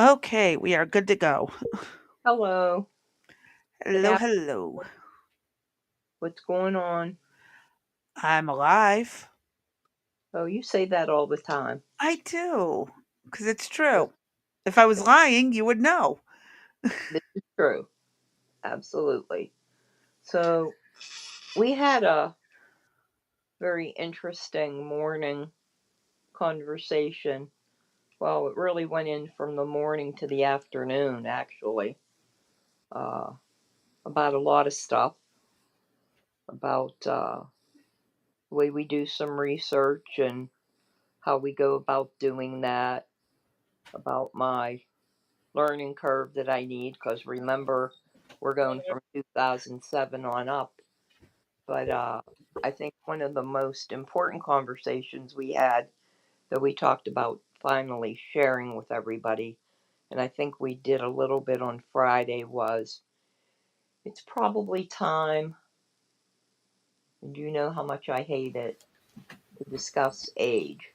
Okay, we are good to go. Hello. Good Hello, afternoon. hello. What's going on? I'm alive. Oh, you say that all the time. I do, because it's Good. true. If I was lying, you would know. This is true. Absolutely. So, we had a very interesting morning conversation. Well, it really went in from the morning to the afternoon, actually, uh, about a lot of stuff, about the way we do some research and how we go about doing that, about my learning curve that I need because remember, we're going from 2007 on up. But I think one of the most important conversations we had that we talked about finally sharing with everybody, and I think we did a little bit on Friday, was it's probably time, and you know how much I hate it, to discuss age.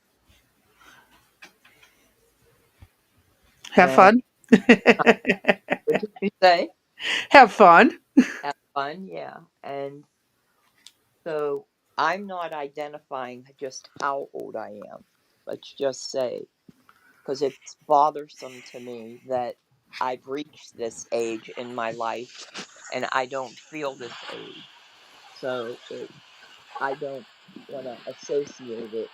Have And fun. what did you say? Have fun. Have fun, yeah. And so I'm not identifying just how old I am. Let's just say, because it's bothersome to me that I've reached this age in my life and I don't feel this age. So I don't want to associate it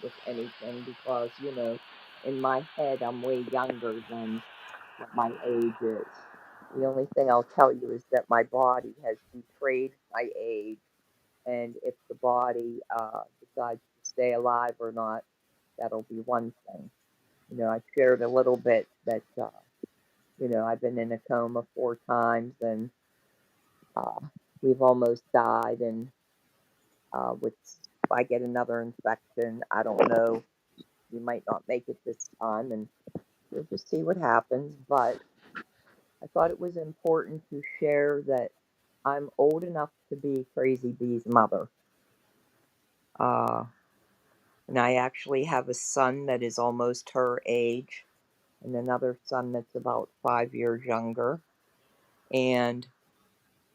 with anything because, in my head, I'm way younger than what my age is. The only thing I'll tell you is that my body has betrayed my age, and if the body decides to stay alive or not, that'll be one thing. I shared a little bit that I've been in a coma 4 times, and uh, we've almost died. And with if I get another infection, I don't know. We might not make it this time, and we'll just see what happens. But I thought it was important to share that I'm old enough to be Crazy Bee's mother. Uh, and I actually have a son that is almost her age, and another son that's about 5 years younger. And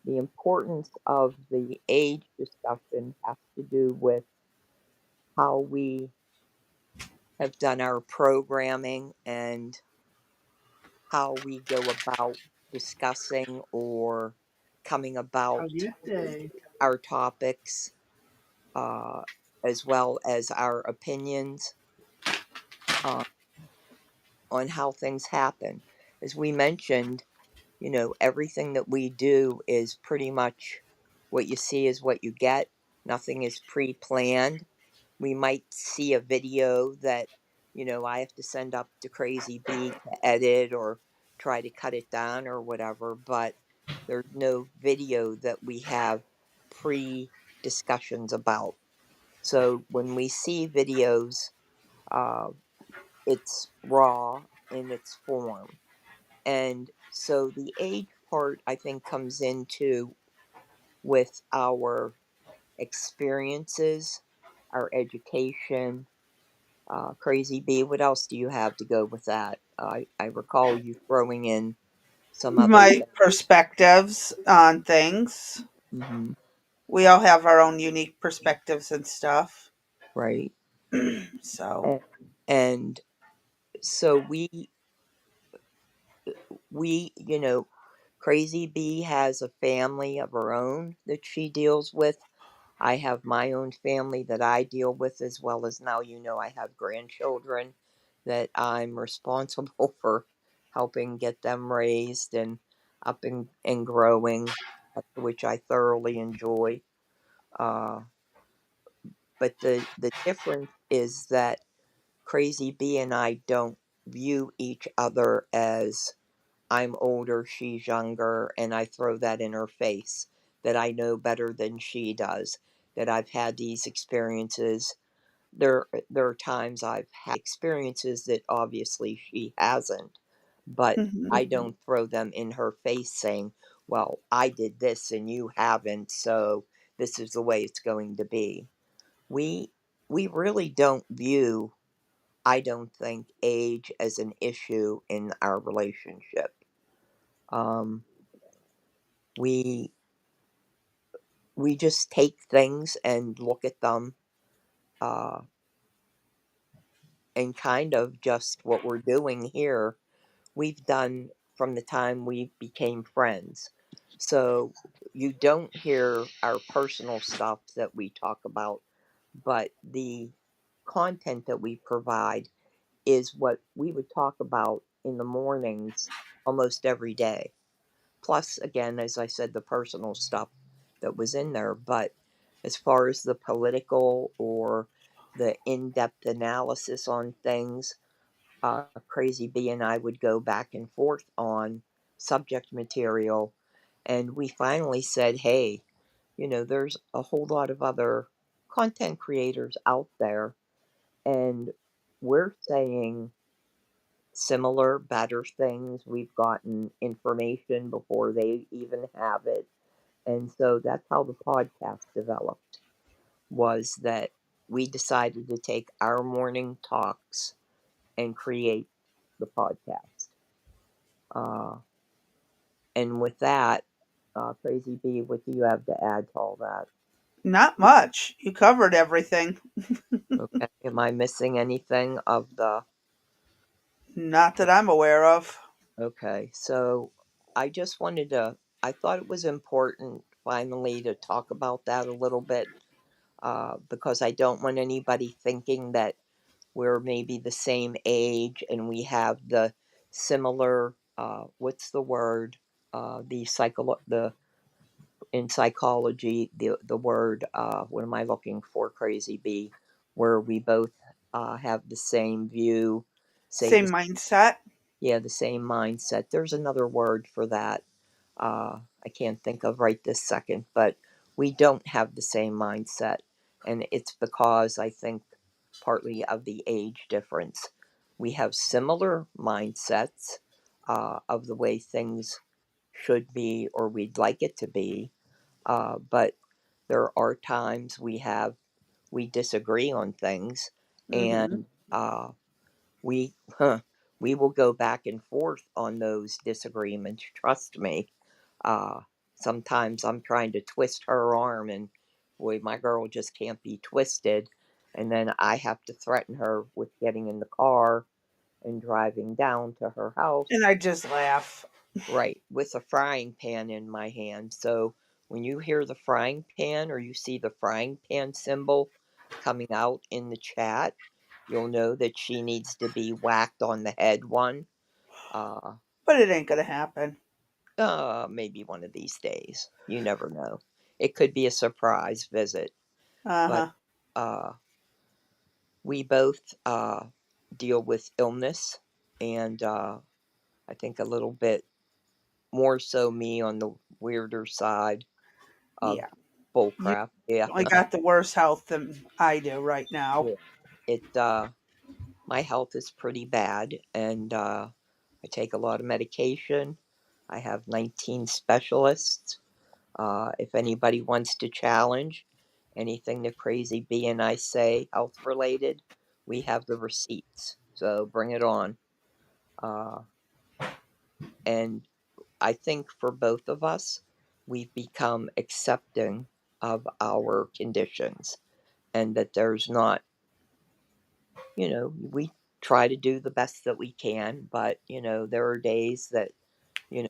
the importance of the age discussion has to do with how we have done our programming and how we go about discussing or coming about How's your day? our topics, uh, as well as our opinions uh, on how things happen. As we mentioned, everything that we do is pretty much what you see is what you get. Nothing is pre planned. We might see a video that, I have to send up to Crazy B to edit or try to cut it down or whatever, but there's no video that we have pre discussions about. So when we see videos, uh, it's raw in its form. And so the age part, I think, comes into with our experiences, our education. Crazy B, what else do you have to go with that? I recall you throwing in some other My thing. perspectives on things. Hmm. We all have our own unique perspectives and stuff. Right. So, And, and so we, Crazy B has a family of her own that she deals with. I have my own family that I deal with, as well as now, I have grandchildren that I'm responsible for helping get them raised and up and growing, which I thoroughly enjoy. Uh, but the difference is that Crazy B and I don't view each other as I'm older, she's younger, and I throw that in her face that I know better than she does, that I've had these experiences. There are times I've had experiences that obviously she hasn't, but mhm. I don't throw them in her face saying, "Well, I did this and you haven't, so this is the way it's going to be." We we really don't view I don't think age as an issue in our relationship. Um, we we just take things and look at them, uh, and kind of just what we're doing here, we've done from the time we became friends. So you don't hear our personal stuff that we talk about, but the content that we provide is what we would talk about in the mornings almost every day. Plus, again, as I said, the personal stuff that was in there. But as far as the political or the in depth analysis on things, Crazy B and I would go back and forth on subject material. And we finally said, hey, there's a whole lot of other content creators out there. And we're saying similar, better things. We've gotten information before they even have it. And so that's how the podcast developed, was that we decided to take our morning talks and create the podcast. Uh, and with that, Crazy B, what do you have to add to all that? Not much. You covered everything. Okay. Am I missing anything of the. Not that I'm aware of. Okay. So I just wanted to, I thought it was important finally to talk about that a little bit, because I don't want anybody thinking that we're maybe the same age and we have the similar, what's the word? The in psychology, the word, what am I looking for, Crazy B, where we both have the same view, say Same the, mindset. yeah, the same mindset. There's another word for that. I can't think of right this second, but we don't have the same mindset, and it's because I think partly of the age difference. We have similar mindsets of the way things should be or we'd like it to be, but there are times we disagree on things, Hmm. and we we will go back and forth on those disagreements. Trust me. Uh, Sometimes I'm trying to twist her arm, and boy, my girl just can't be twisted. And then I have to threaten her with getting in the car and driving down to her house. And I just laugh. Right, with a frying pan in my hand. So when you hear the frying pan or you see the frying pan symbol coming out in the chat, you'll know that she needs to be whacked on the head one. Uh, But it ain't gonna happen. Maybe one of these days. You never know. It could be a surprise visit. Uh But huh. uh, we both deal with illness, and I think a little bit more so me on the weirder side of Yeah. You bullcrap. Yeah, I got the worse health than I do right now. yeah. It My health is pretty bad, and I take a lot of medication. I have 19 specialists. If anybody wants to challenge anything that Crazy B and I say health related, we have the receipts. So bring it on. Uh, and I think for both of us, we've become accepting of our conditions, and that there's not, we try to do the best that we can, but, there are days that, you know,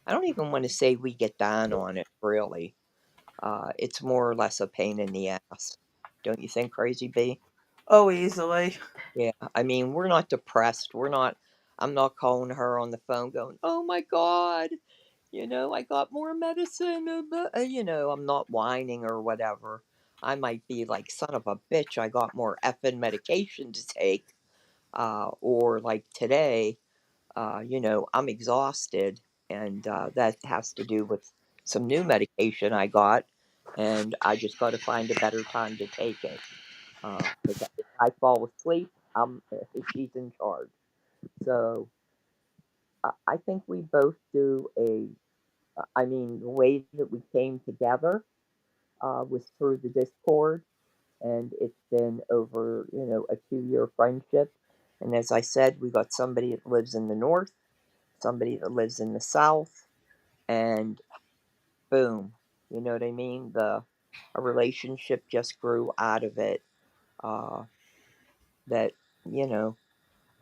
I don't even want to say we get down on it, really. It's more or less a pain in the ass. Don't you think, Crazy B? Oh, easily. Yeah, I mean, we're not depressed. I'm not calling her on the phone going, oh my God, I got more medicine. I'm not whining or whatever. I might be like, son of a bitch, I got more effing medication to take. Or like today, I'm exhausted, and that has to do with some new medication I got, and I just got to find a better time to take it. Because if I fall asleep, she's in charge. So I think we both do the way that we came together was through the Discord, and it's been over, a 2-year friendship. And as I said, we got somebody that lives in the north, somebody that lives in the south, and boom, you know what I mean? The A relationship just grew out of it. Uh, that you know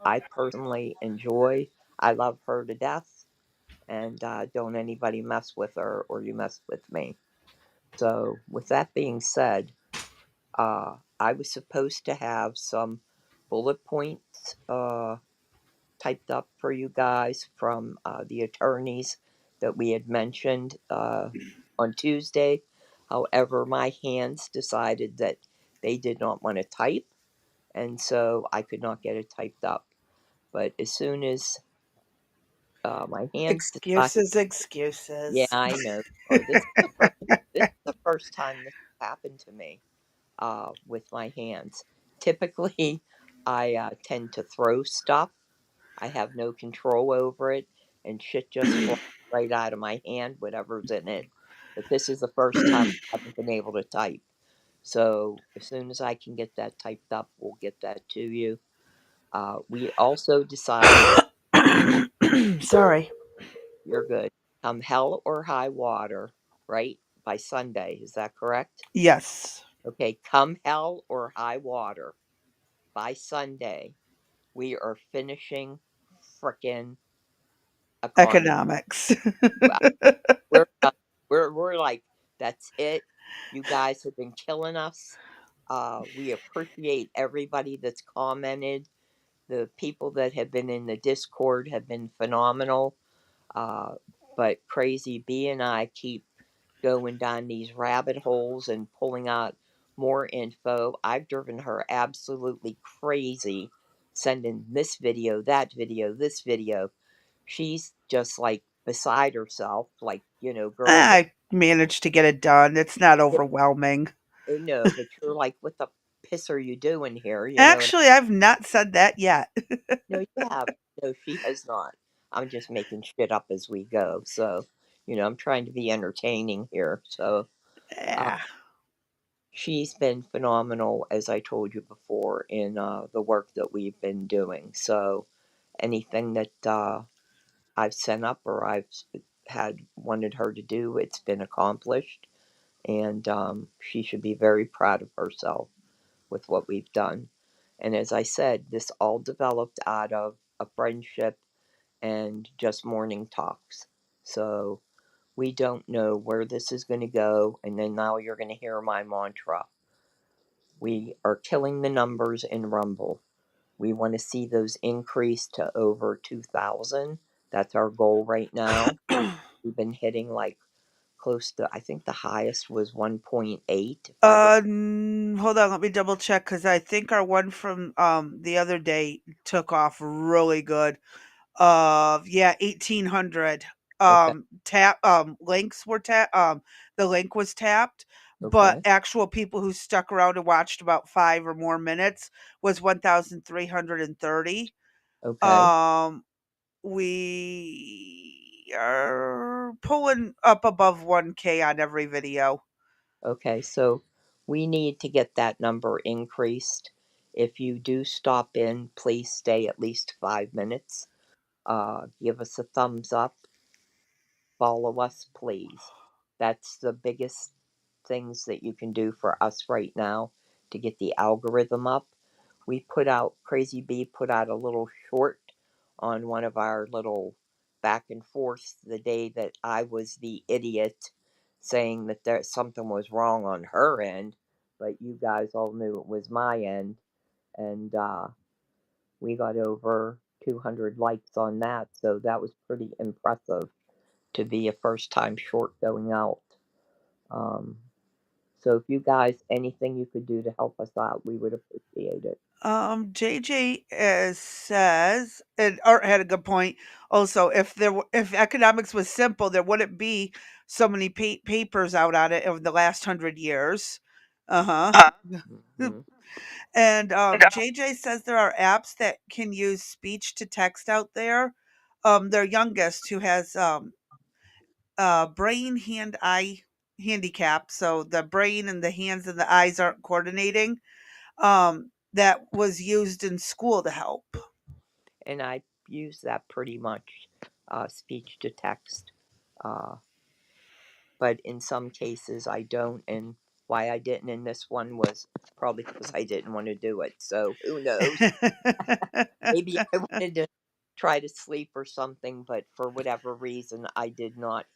I personally enjoy. I love her to death, and don't anybody mess with her or you mess with me. So, with that being said, I was supposed to have some bullet points typed up for you guys from the attorneys that we had mentioned on Tuesday. However, my hands decided that they did not want to type, and so I could not get it typed up. But as soon as my hands decide, Excuses, yeah, excuses. I know. Or this is the first time this has happened to me with my hands. Typically, I tend to throw stuff. I have no control over it, and shit just flies right out of my hand, whatever's in it. But this is the first time I haven't been able to type. So as soon as I can get that typed up, we'll get that to you. We also decided, Sorry. you're good, hell or high water, right? By Sunday, is that correct? Yes. Okay, come hell or high water by Sunday, we are finishing frickin' economy. Economics. Well, we're done. We're like, that's it. You guys have been killing us. We appreciate everybody that's commented. The people that have been in the Discord have been phenomenal. Uh, but Crazy B and I keep going down these rabbit holes and pulling out more info. I've driven her absolutely crazy, sending this video, that video, this video. She's just like beside herself, like, girl, I managed to get it done. It's not overwhelming. no, but you're like, what the piss are you doing here? Actually, I've not said that yet. No, you have. No, she has not. I'm just making shit up as we go. So, I'm trying to be entertaining here. So, uh, Yeah. she's been phenomenal, as I told you before, in the work that we've been doing. So, anything that I've sent up or I've had wanted her to do, it's been accomplished. And she should be very proud of herself with what we've done. And as I said, this all developed out of a friendship and just morning talks. So we don't know where this is going to go. And then now you're going to hear my mantra. We are killing the numbers in Rumble. We want to see those increase to over 2,000. That's our goal right now. We've been hitting like close to, I think the highest was 1.8, if I recall. Hold on, let me double check because I think our one from the other day took off really good. Yeah, 1,800. Okay, Links were the link was tapped, but okay, actual people who stuck around and watched about 5 or more minutes was 1,330. okay, Um, we are pulling up above 1K on every video. okay. So we need to get that number increased. If you do stop in, please stay at least 5 minutes. Give us a thumbs up. Follow us, please. That's the biggest things that you can do for us right now to get the algorithm up. Crazy Bee put out a little short on one of our little back and forth the day that I was the idiot saying that something was wrong on her end, but you guys all knew it was my end. And we got over 200 likes on that, so that was pretty impressive to be a first time short going out. Um, so if you guys, anything you could do to help us out, we would appreciate it. JJ says, and Art had a good point. Also, if economics was simple, there wouldn't be so many papers out on it over the last 100 years. Uh huh. Hmm. And JJ says there are apps that can use speech to text out there. Their youngest, who has brain, hand, eye, handicapped, so the brain and the hands and the eyes aren't coordinating. That was used in school to help. And I use that pretty much, speech to text. Uh, but in some cases I don't, and why I didn't in this one was probably because I didn't want to do it. So who knows? Maybe I wanted to try to sleep or something, but for whatever reason, I did not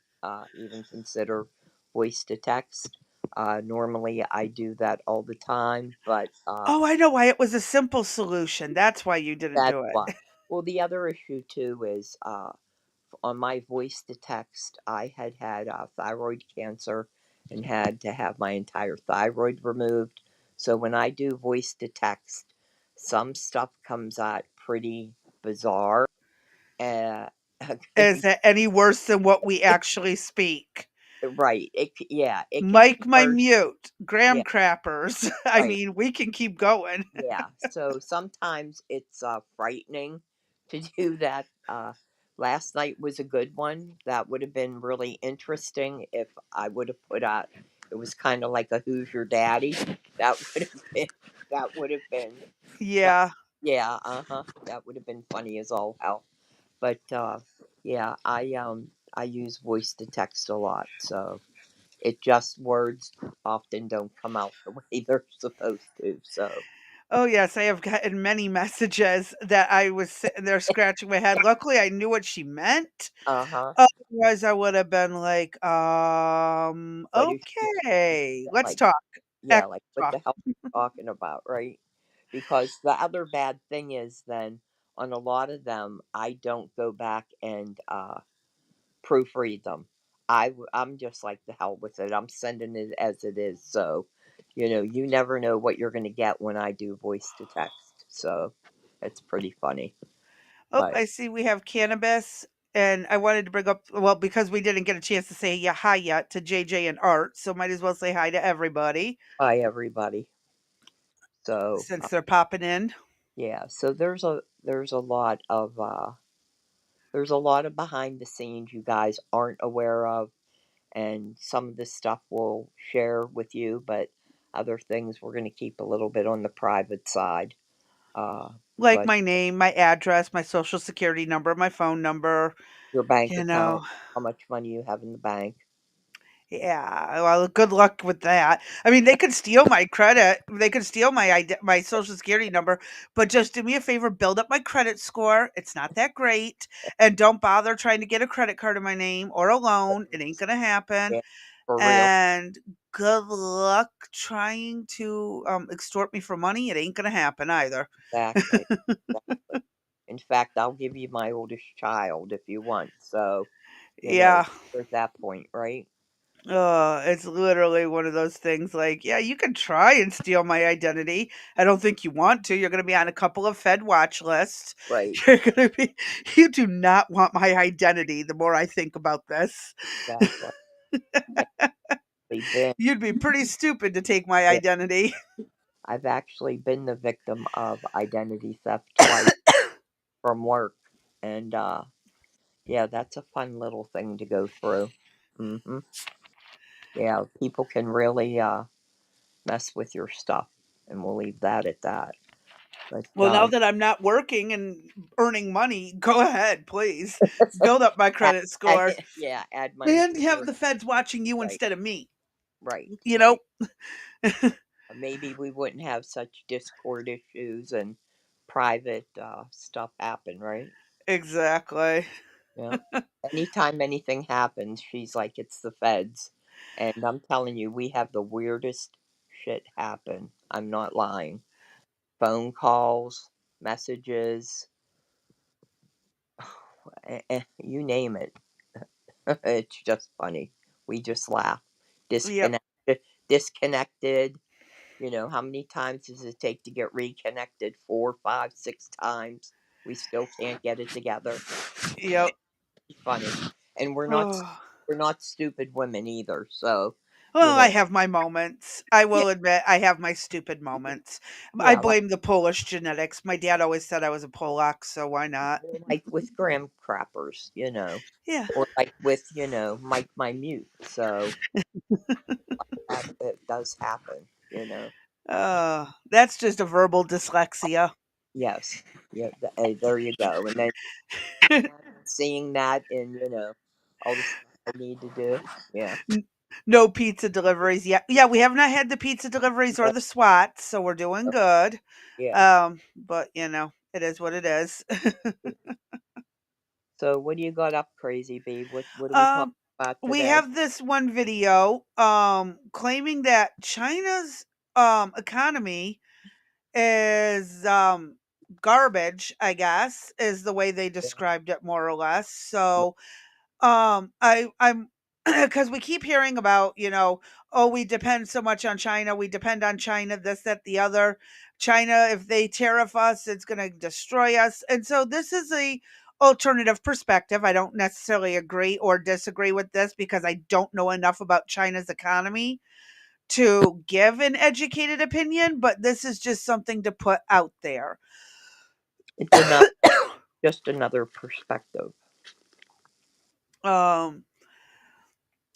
even consider voice to text. Normally, I do that all the time, but Oh, I know why it was a simple solution. That's why you didn't that's do why. it. Well, the other issue too is on my voice to text, I had thyroid cancer and had to have my entire thyroid removed. So when I do voice to text, some stuff comes out pretty bizarre. Uh, Is it any worse than what we actually speak? right. Yeah, it can be Mike my worse. mute, graham Yeah, crappers. I right. mean, we can keep going. Yeah. So sometimes it's frightening to do that. Last night was a good one. That would have been really interesting if I would have put out. It was kind of like a "Who's Your Daddy?" That would have been. That would have been. But Yeah. yeah, that would have been funny as all hell. But yeah, I use voice to text a lot, so it just words often don't come out the way they're supposed to. So Oh, yes, I have gotten many messages that I was sitting there scratching my head. Luckily, I knew what she meant. uh-huh. Otherwise, I would have been like, What is she okay, let's like? talk. Yeah, Act like what talk. the hell are you talking about, right? Because the other bad thing is then on a lot of them, I don't go back and proofread them. I'm just like the hell with it. I'm sending it as it is. So, you never know what you're going to get when I do voice to text. So, it's pretty funny. Oh, But I see we have cannabis. And I wanted to bring up, well, because we didn't get a chance to say yeah, hi yet to JJ and Art, so might as well say hi to everybody hi everybody. So, since they're popping in. yeah. So there's a lot of behind the scenes you guys aren't aware of, and some of this stuff we'll share with you, but other things we're going to keep a little bit on the private side. Uh, Like but my name, my address, my social security number, my phone number, your bank you know. account, how much money you have in the bank, Yeah, well, good luck with that. I mean, they could steal my credit. They could steal my social security number, but just do me a favor, build up my credit score. It's not that great, and don't bother trying to get a credit card in my name or a loan. It ain't gonna happen. yeah, for real, And good luck trying to extort me for money. It ain't gonna happen either. exactly. Exactly. In fact, I'll give you my oldest child if you want. So, Yeah. there's that point, right? It's literally one of those things like, yeah, you can try and steal my identity. I don't think you want to. You're going to be on a couple of Fed watch lists. Right, You're going to be, you do not want my identity the more I think about this. exactly. I've been, You'd be pretty stupid to take my yeah, identity. I've actually been the victim of identity theft twice from work, and yeah, that's a fun little thing to go through. Hmm. Yeah, people can really mess with your stuff, and we'll leave that at that. But Well, now that I'm not working and earning money, go ahead, please. so Build up my add, credit score yeah, add money and to have your the feds watching you right, instead of me. right, You know? right. Maybe we wouldn't have such Discord issues and private stuff happen, right? Exactly. Yeah. Anytime anything happens, she's like, it's the feds. And I'm telling you, we have the weirdest shit happen. I'm not lying. Phone calls, messages, you name it. It's just funny. We just laugh. Yep. Disconnected. Disconnected. How many times does it take to get reconnected? Four, five, six times. We still can't get it together. Yep. Funny. And Oh, we're not stupid women either. So you Well, I know. have my moments. I Yeah, will admit I have my stupid moments. I yeah, blame the Polish genetics. My dad always said I was a Polak, so why not? like with graham crappers, Yeah. or like with, my mute. So that it does happen. That's just a verbal dyslexia. Yes, yeah, there you go. And then seeing that in, all the stuff I need to do. Yeah, N- No pizza deliveries yet. Yeah, we have not had the pizza deliveries or no, the SWATs, so we're doing no, good. yeah. But it is what it is. So what do you got up, crazy bee? What are we talking um, about we today? have this one video claiming that China's economy is garbage, I guess, is the way they Yeah. described it more or less. So I'm because we keep hearing about, oh, we depend so much on China. We depend on China, this, that, the other. China, if they tariff us, it's going to destroy us. And so this is a alternative perspective. I don't necessarily agree or disagree with this because I don't know enough about China's economy to give an educated opinion, but this is just something to put out there. It's another just another perspective. um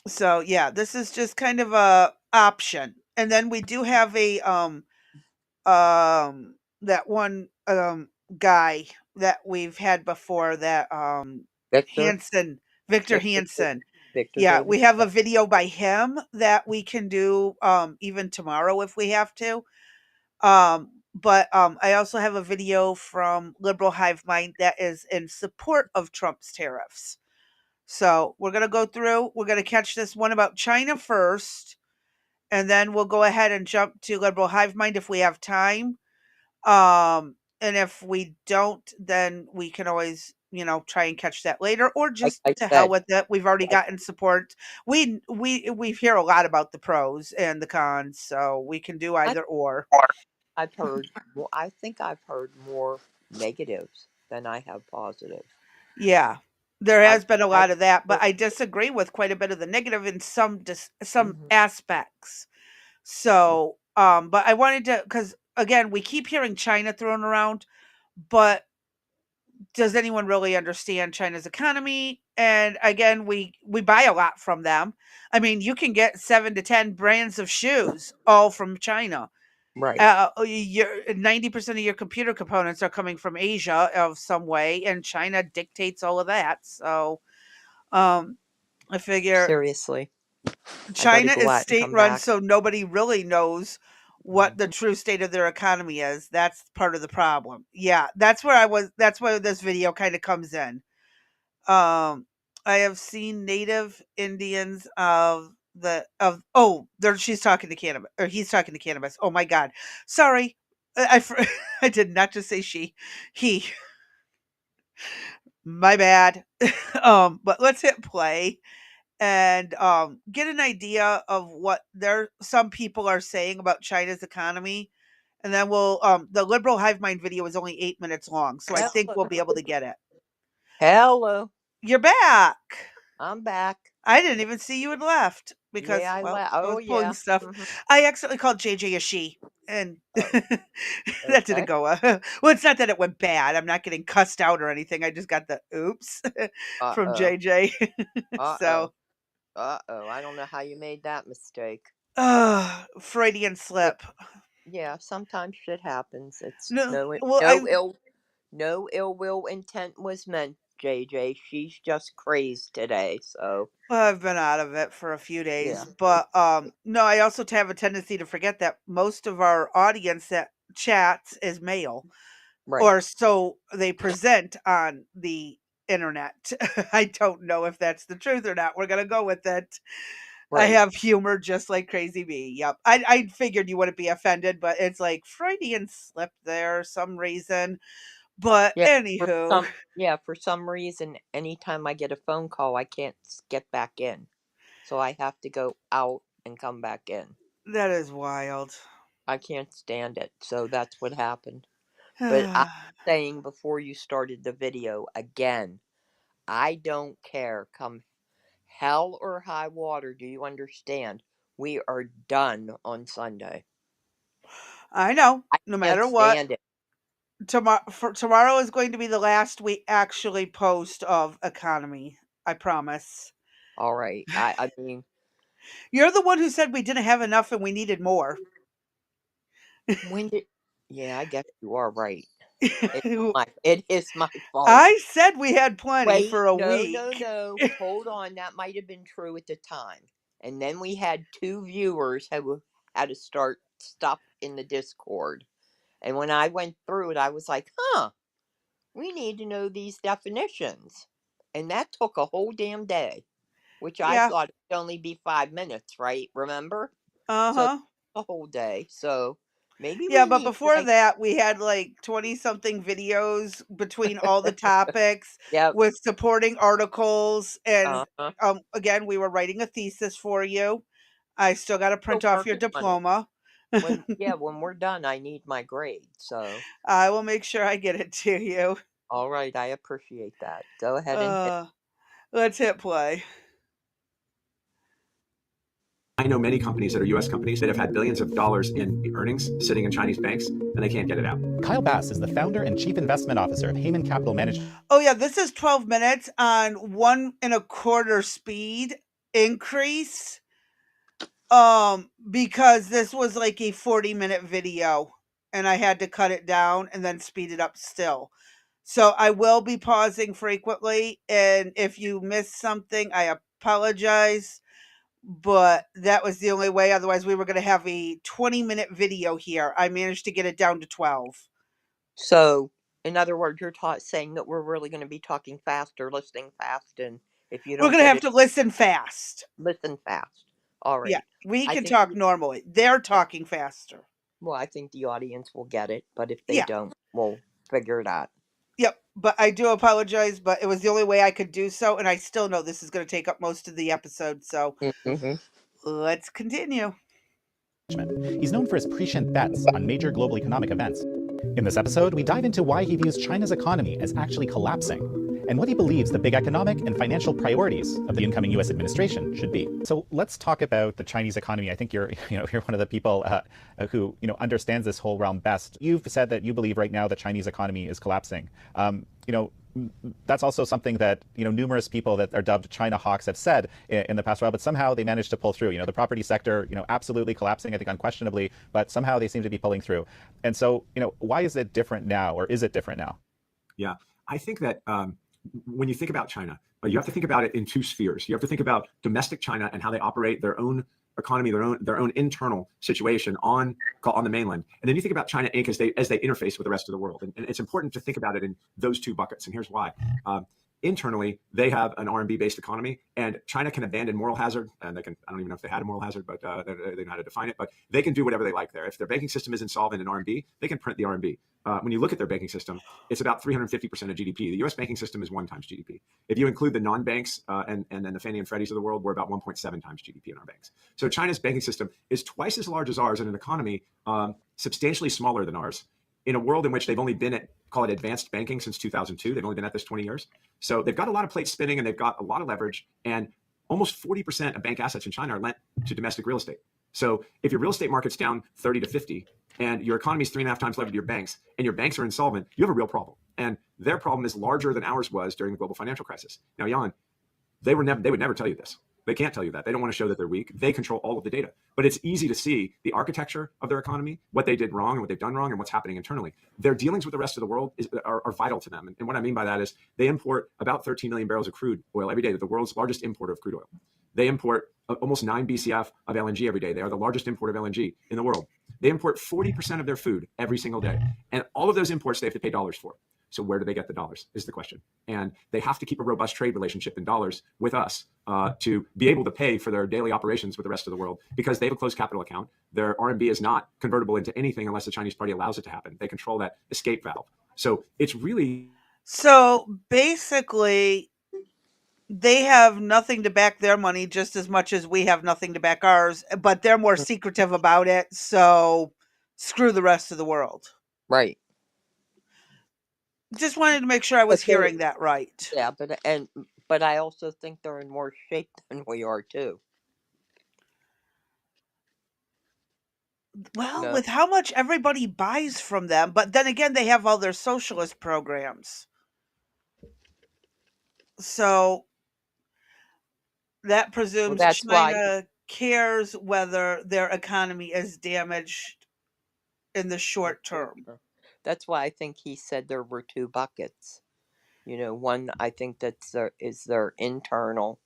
so yeah, this is just kind of a option. And then we do have a that one guy that we've had before, that Victor, Hansen, Victor Victor, Hansen. Victor Yeah, David. we have a video by him that we can do even tomorrow if we have to. But I also have a video from Liberal Hive Mind that is in support of Trump's tariffs. So we're gonna go through. We're gonna catch this one about China first, and then we'll go ahead and jump to Liberal Hive Mind if we have time. And if we don't, then we can always, try and catch that later, or Like just I to hell said, with it. We've already like gotten support. We hear a lot about the pros and the cons, so we can do I, either or. I've heard more. I think I've heard more negatives than I have positive. Yeah. There I has been a I lot of that, but heard, I disagree with quite a bit of the negative in some mhm, aspects. So, but I wanted to, because again, we keep hearing China thrown around, but does anyone really understand China's economy? And again, we buy a lot from them. I mean, you can get 7 to 10 brands of shoes all from China. right. 90% of your computer components are coming from Asia of some way, and China dictates all of that. So, um, I figure Seriously, I got to China go is out and state come run, back. so nobody really knows what the Mhm. true state of their economy is. That's part of the problem. Yeah, that's where I was. That's where this video kind of comes in. Um, I have seen native Indians of there, she's talking to cannabis, or he's talking to cannabis. Oh my god, sorry, I did not just say she, he. My bad. But let's hit play and get an idea of what some people are saying about China's economy. And then the liberal hive mind video is only 8 minutes long, so I think Hello, we'll be able to get it. hello. You're back. I'm back. I didn't even see you had left Yeah, because, I well, left. I Oh was pulling yeah. stuff. Hmm. I accidentally called JJ a she, and Oh, that didn't okay. go well. Well, it's not that it went bad. I'm not getting cussed out or anything. I just got the oops Uh from oh. JJ. Uh oh. So, I don't know how you made that mistake. Freudian But slip. yeah, sometimes shit happens. It's No, well, no ill will intent was meant, JJ. She's just crazed today. So I've been out of it for a few days, yeah, but no, I also have a tendency to forget that most of our audience that chats is male, right, or so they present on the internet. I don't know if that's the truth or not. We're gonna go with it. I right. have humor just like Crazy Bee. Yep. I figured you wouldn't be offended, but it's like Freudian slip there some reason. But Yeah, anywho, for some reason, anytime I get a phone call, I can't get back in. So I have to go out and come back in. that is wild. I can't stand it. So that's what happened. But I'm saying before you started the video again, I don't care. Come hell or high water, do you understand? we are done on Sunday. I know. I No can't matter what, stand it. tomorrow is going to be the last we actually post of economy. I promise. All right. I mean, You're the one who said we didn't have enough and we needed more. when did? Yeah, I guess you are right. It is my fault. I said we had plenty Wait, for a no, no, week. no. Hold on. That might have been true at the time. And then we had two viewers who had to start stuff in the Discord. And when I went through it, I was like, huh, we need to know these definitions. And that took a whole damn day, which I Yeah. thought it would only be 5 minutes, right? Remember? So Uh-huh. a whole day. So maybe Yeah, we but need before like, that, we had like 20 something videos between all the topics yep, with supporting articles. And uh-huh. again, we were writing a thesis for you. I still got to Still print off your working on it. diploma. When we're done, I need my grade. So, I will make sure I get it to you. all right, I appreciate that. Go ahead and hit. Uh, let's hit play. I know many companies that are US companies that have had billions of dollars in earnings sitting in Chinese banks and they can't get it out. Kyle Bass is the founder and chief investment officer of Heyman Capital Management. Oh, yeah, this is 12 minutes on 1.25 speed increase. Because this was like a 40-minute video and I had to cut it down and then speed it up still. So I will be pausing frequently. And if you miss something, I apologize. But that was the only way. Otherwise, we were going to have a 20-minute video here. I managed to get it down to 12. So, in other words, you're saying that we're really going to be talking fast or listening fast, and if you We're don't going to get have it, to listen fast. listen fast. All Yeah, right. we I can think talk normally. They're talking faster. well, I think the audience will get it, but if they Yeah. don't, we'll figure it out. Yep, but I do apologize, but it was the only way I could do so, and I still know this is going to take up most of the episode, so Mm-hmm. let's continue. He's known for his prescient bets on major global economic events. In this episode, we dive into why he views China's economy as actually collapsing and what he believes the big economic and financial priorities of the incoming U.S. administration should be. So let's talk about the Chinese economy. I think you're one of the people who understands this whole realm best. You've said that you believe right now the Chinese economy is collapsing. That's also something that numerous people that are dubbed China hawks have said in the past while, but somehow they managed to pull through. The property sector, absolutely collapsing, I think unquestionably, but somehow they seem to be pulling through. And so, why is it different now, or is it different now? Yeah, I think that when you think about China, you have to think about it in two spheres. You have to think about domestic China and how they operate their own economy, their own internal situation on the mainland, and then you think about China Inc. as they interface with the rest of the world. And it's important to think about it in those two buckets. And here's why. Internally, they have an RMB based economy, and China can abandon moral hazard. And they can, I don't even know if they had a moral hazard, but they know how to define it. But they can do whatever they like there. If their banking system is insolvent in RMB, they can print the RMB. When you look at their banking system, it's about 350% of GDP. The US banking system is 1 times GDP. If you include the non-banks and then the Fannie and Freddies of the world, we're about 1.7 times GDP in our banks. So China's banking system is twice as large as ours in an economy substantially smaller than ours, in a world in which they've only been at, call it advanced banking, since 2002. They've only been at this 20 years. So they've got a lot of plates spinning and they've got a lot of leverage. And almost 40% of bank assets in China are lent to domestic real estate. So if your real estate market's down 30 to 50 and your economy is 3.5 times levered to your banks and your banks are insolvent, you have a real problem. And their problem is larger than ours was during the global financial crisis. Now, Jan, they would never tell you this. They can't tell you that. They don't want to show that they're weak. They control all of the data. But it's easy to see the architecture of their economy, what they did wrong and what they've done wrong and what's happening internally. Their dealings with the rest of the world are vital to them. And what I mean by that is they import about 13 million barrels of crude oil every day. They're the world's largest importer of crude oil. They import almost 9 BCF of LNG every day. They are the largest importer of LNG in the world. They import 40% of their food every single day. And all of those imports they have to pay dollars for. So where do they get the dollars is the question. And they have to keep a robust trade relationship in dollars with us to be able to pay for their daily operations with the rest of the world, because they have a closed capital account. Their RMB is not convertible into anything unless the Chinese party allows it to happen. They control that escape valve. So it's really... So basically, they have nothing to back their money just as much as we have nothing to back ours, but they're more secretive about it. So screw the rest of the world. Right. Just wanted to make sure I was But they're, hearing that right. yeah, but I also think they're in more shape than we are too. Well, No, with how much everybody buys from them, but then again, they have all their socialist programs. So that well, presumes that's why. China cares whether their economy is damaged in the short term. That's why I think he said there were two buckets. One I think is their internal,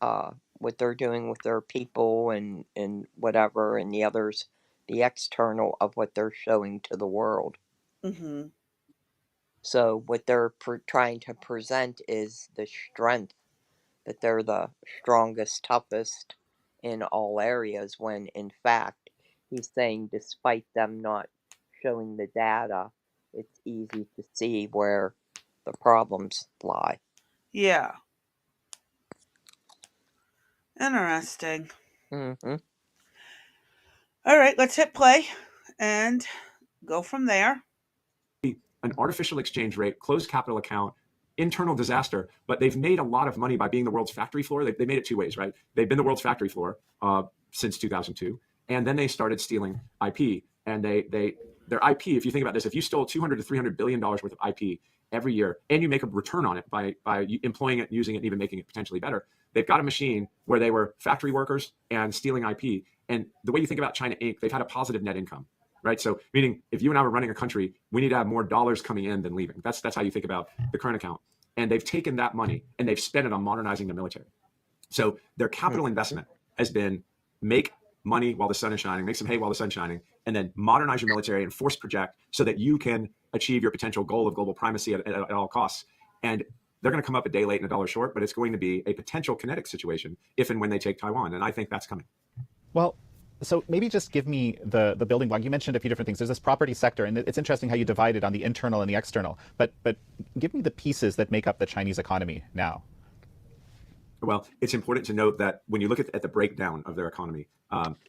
what they're doing with their people and whatever, and the others the external of what they're showing to the world. Mhm. So what they're trying to present is the strength, that they're the strongest, toughest in all areas, when in fact he's saying despite them not showing the data, it's easy to see where the problems lie. Yeah. Interesting. Hmm. All right, let's hit play and go from there. An artificial exchange rate, closed capital account, internal disaster, but they've made a lot of money by being the world's factory floor. They made it two ways, right? They've been the world's factory floor since 2002, and then they started stealing IP. And their IP, if you think about this, if you stole 200 to 300 billion dollars worth of IP every year, and you make a return on it by employing it, using it, and even making it potentially better, they've got a machine where they were factory workers and stealing IP. And the way you think about China Inc., they've had a positive net income, right? So meaning if you and I were running a country, we need to have more dollars coming in than leaving. That's how you think about the current account. And they've taken that money and they've spent it on modernizing the military. So their capital investment has been make money while the sun is shining, make some hay while the sun's shining, and then modernize your military and force project so that you can achieve your potential goal of global primacy at all costs. And they're going to come up a day late and a dollar short, but it's going to be a potential kinetic situation if and when they take Taiwan. And I think that's coming. Well, so maybe just give me the building block. You mentioned a few different things. There's this property sector, and it's interesting how you divide it on the internal and the external. But give me the pieces that make up the Chinese economy now. Well, it's important to note that when you look at the breakdown of their economy,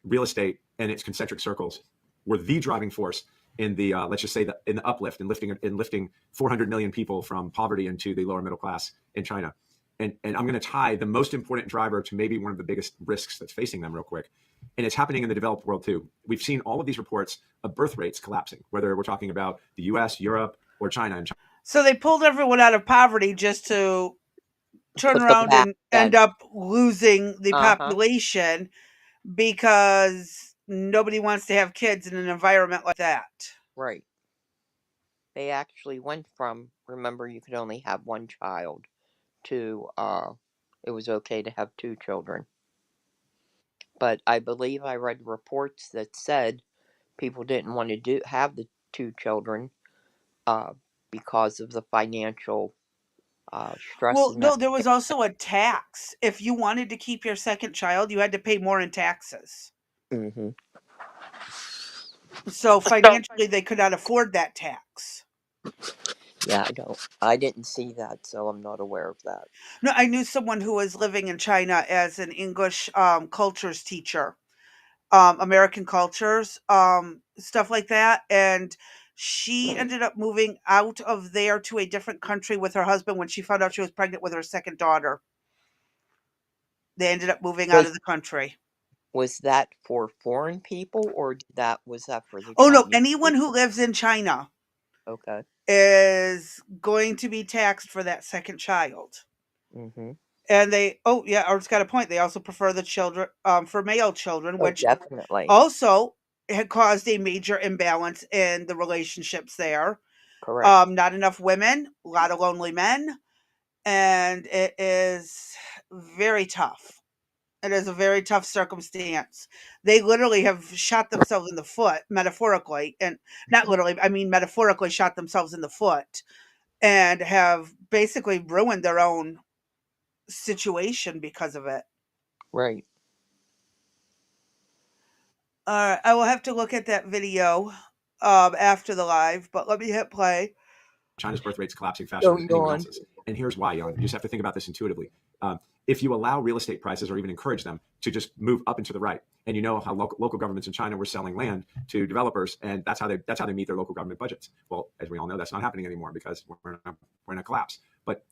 real estate and its concentric circles were the driving force in the let's just say in the uplift and lifting 400 million people from poverty into the lower middle class in China. And I'm going to tie the most important driver to maybe one of the biggest risks that's facing them real quick. And it's happening in the developed world too. We've seen all of these reports of birth rates collapsing, whether we're talking about the US, Europe, or China. So they pulled everyone out of poverty just to turn Put them around back and end then. up losing the Uh-huh. population because nobody wants to have kids in an environment like that. Right. They actually went from, remember, you could only have one child, to it was okay to have two children. But I believe I read reports that said people didn't want to have the two children, uh, because of the financial stress Well, and no, there was everything. also a tax. If you wanted to keep your second child, you had to pay more in taxes. Hmm. So financially, they could not afford that tax. Yeah, I didn't see that, so I'm not aware of that. No, I knew someone who was living in China as an English cultures teacher, American cultures, stuff like that. And she ended up moving out of there to a different country with her husband when she found out she was pregnant with her second daughter. They ended up moving out Was of the country. was that for foreign people, or was that for the Oh no, Chinese anyone who people? lives in China Okay. is going to be taxed for that second child. Hmm. And they, oh yeah, Art's got a point. They also prefer the children for male children, Oh, which definitely. also had caused a major imbalance in the relationships there. Correct. Not enough women, a lot of lonely men, and it is very tough. It is a very tough circumstance. They literally have shot themselves in the foot, metaphorically, and not literally, I mean metaphorically shot themselves in the foot and have basically ruined their own situation because of it. Right. I will have to look at that video after the live, but let me hit play. China's birth rate's collapsing faster than Don't anyone yawn. else's. And here's why, Jan. You just have to think about this intuitively. If you allow real estate prices or even encourage them to just move up and to the right, and you know how local governments in China were selling land to developers, and that's how they meet their local government budgets. Well, as we all know, that's not happening anymore because we're in a collapse. But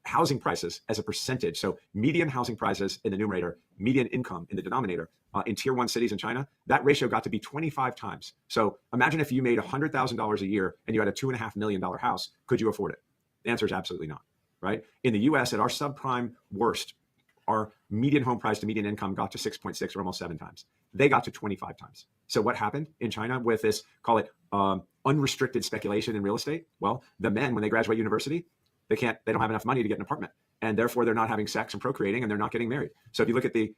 housing prices as a percentage, so median housing prices in the numerator, median income in the denominator, in tier one cities in China, that ratio got to be 25 times. So imagine if you made $100,000 a year and you had a $2.5 million house, could you afford it? The answer is absolutely not, right? In the US, at our subprime worst, our median home price to median income got to 6.6 or almost 7 times. They got to 25 times. So what happened in China with this, call it unrestricted speculation in real estate? Well, the men, when they graduate university, they don't have enough money to get an apartment. And therefore, they're not having sex and procreating, and they're not getting married. So if you look at the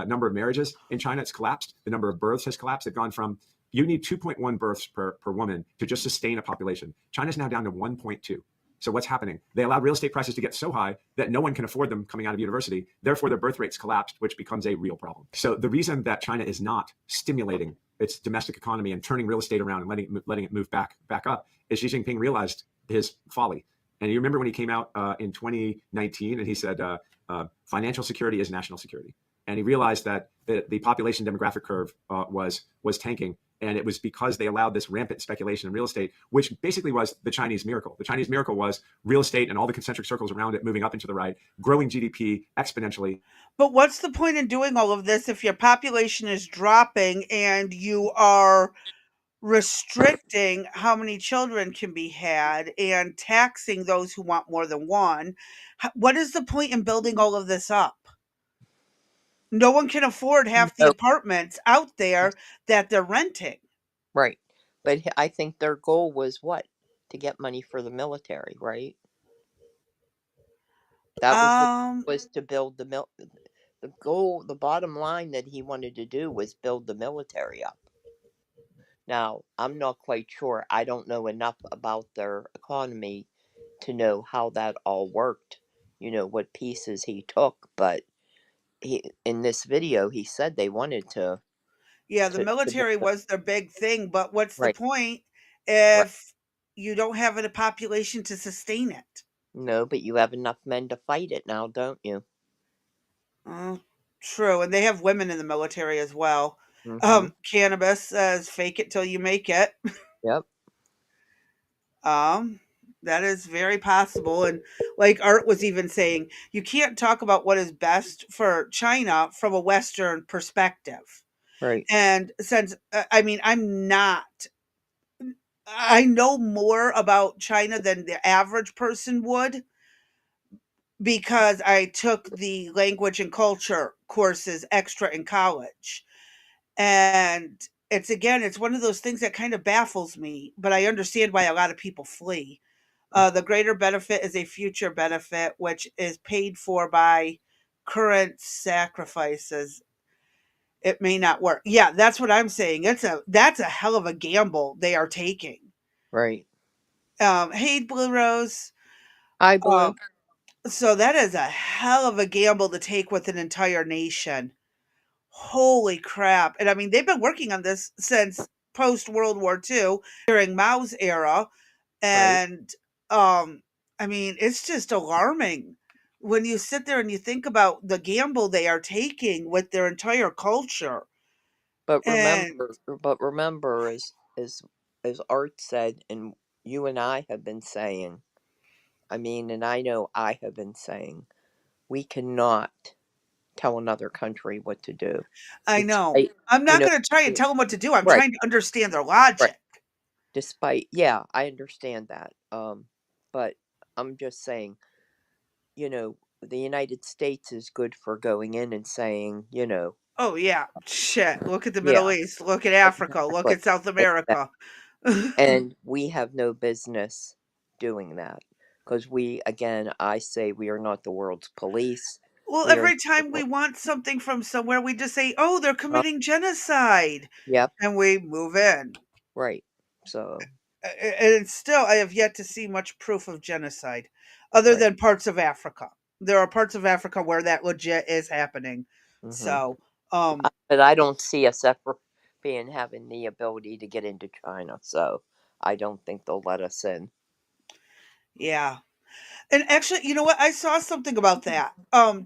number of marriages in China, it's collapsed. The number of births has collapsed. They've gone from, you need 2.1 births per woman to just sustain a population. China's now down to 1.2. So what's happening? They allowed real estate prices to get so high that no one can afford them coming out of university. Therefore, their birth rates collapsed, which becomes a real problem. So the reason that China is not stimulating its domestic economy and turning real estate around and letting it move back up is Xi Jinping realized his folly. And you remember when he came out in 2019 and he said, financial security is national security. And he realized that the population demographic curve was tanking. And it was because they allowed this rampant speculation in real estate, which basically was the Chinese miracle. The Chinese miracle was real estate and all the concentric circles around it moving up and to the right, growing GDP exponentially. But what's the point in doing all of this if your population is dropping and you are restricting how many children can be had and taxing those who want more than one? What is the point in building all of this up? No one can afford half the No, apartments out there that they're renting. right. But I think their goal was what? To get money for the military, right? That was Um, to build the goal, the bottom line that he wanted to do was build the military up. Now, I'm not quite sure. I don't know enough about their economy to know how that all worked, what pieces he took, but in this video he said they wanted yeah, the to build military up. was their big thing, but what's the Right, point right. if you don't have a population to sustain it? No, but you have enough men to fight it now, don't you? Oh, true, and they have women in the military as well. Mm-hmm. Cannabis says, "Fake it till you make it." Yep. Um, that is very possible, and like Art was even saying, you can't talk about what is best for China from a Western perspective. Right. And since I mean, I know more about China than the average person would because I took the language and culture courses extra in college. And it's one of those things that kind of baffles me, but I understand why a lot of people flee. The greater benefit is a future benefit, which is paid for by current sacrifices. It may not work. Yeah, that's what I'm saying. That's a hell of a gamble they are taking. Right. Hey, Blue Rose. Hi, Um, Blue. so that is a hell of a gamble to take with an entire nation. Holy crap. And I mean, they've been working on this since post World War II during Mao's era. Right. And I mean, it's just alarming when you sit there and you think about the gamble they are taking with their entire culture. But And remember, as Art said, and you and I have been saying, I mean, and I know I have been saying, we cannot tell another country what to do. I know Despite, I'm you not know, going to try and eh, tell them what to do. I'm right, trying to understand their right. logic. Despite, yeah, I understand that. But I'm just saying, the United States is good for going in and saying, Oh, yeah. Shit. Look at the Middle yeah, East. Look at Africa. Look exactly, at South exactly. America. And we have no business doing that because again, I say we are not the world's police. Well, We are not every the time we world. want something from somewhere, we just say, "Oh, they're Uh, committing genocide," yep, and we move in. right. So, And it's still, I have yet to see much proof of genocide, other right. than parts of Africa. There are parts of Africa where that legit is happening. Hmm. So, um, But I don't see us ever having the ability to get into China, so I don't think they'll let us in. yeah. And actually, you know what? I saw something about that.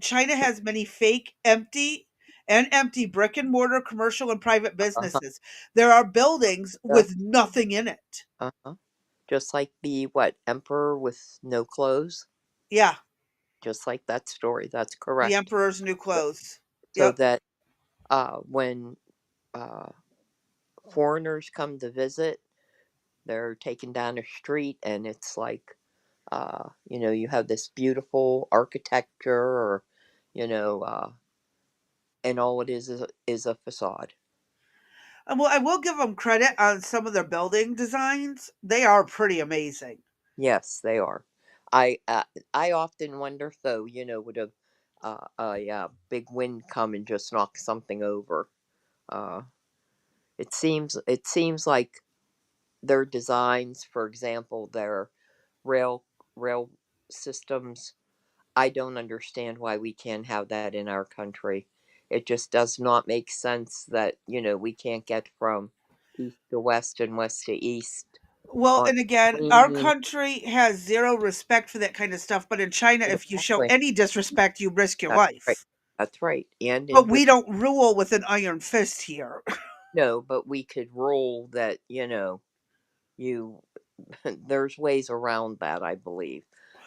China has many fake, empty brick and mortar commercial and private Uh-huh, businesses. There are buildings yep, with nothing in it. uh-huh. Just like the what emperor with no clothes. Yeah. just like that story. That's The correct. emperor's new So, clothes. so Yep. that when uh, foreigners come to visit, they're taken down a street, and it's like, you have this beautiful architecture, or, you know, and all it is a facade. Well, I will give them credit on some of their building designs. They are pretty amazing. Yes, they are. I often wonder, though, would a big wind come and just knock something over? Uh, it seems like their designs, for example, their rail rail systems. I don't understand why we can't have that in our country. It just does not make sense that we can't get from east to west and west to east Well, on and again, our clean. country has zero respect for that kind of stuff. But in China, if you show Exactly. any disrespect, you risk your That's right. life. That's right. And in But we Japan. don't rule with an iron fist here. No, but we could rule that, you there's ways around that, I believe.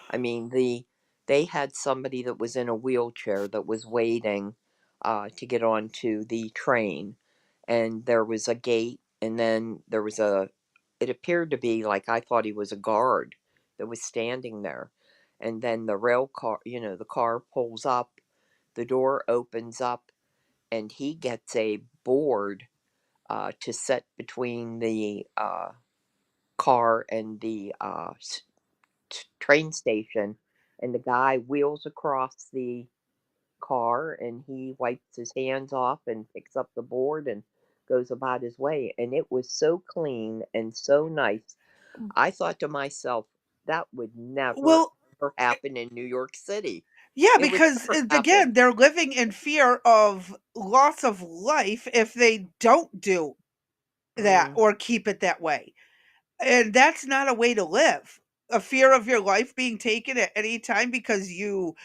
I mean, they had somebody that was in a wheelchair that was waiting to get onto the train, and there was a gate, and then there was a. It appeared to be like, I thought he was a guard that was standing there, and then the rail car, the car pulls up, the door opens up, and he gets a board to set between the car and the train station, and the guy wheels across the car, and he wipes his hands off and picks up the board and goes about his way, and it was so clean and so nice. I thought to myself, that would never Well, ever happen in New York City. yeah, It would because never happen. again, they're living in fear of loss of life if they don't do that Mm, or keep it that way. And that's not a way to live. A fear of your life being taken at any time because you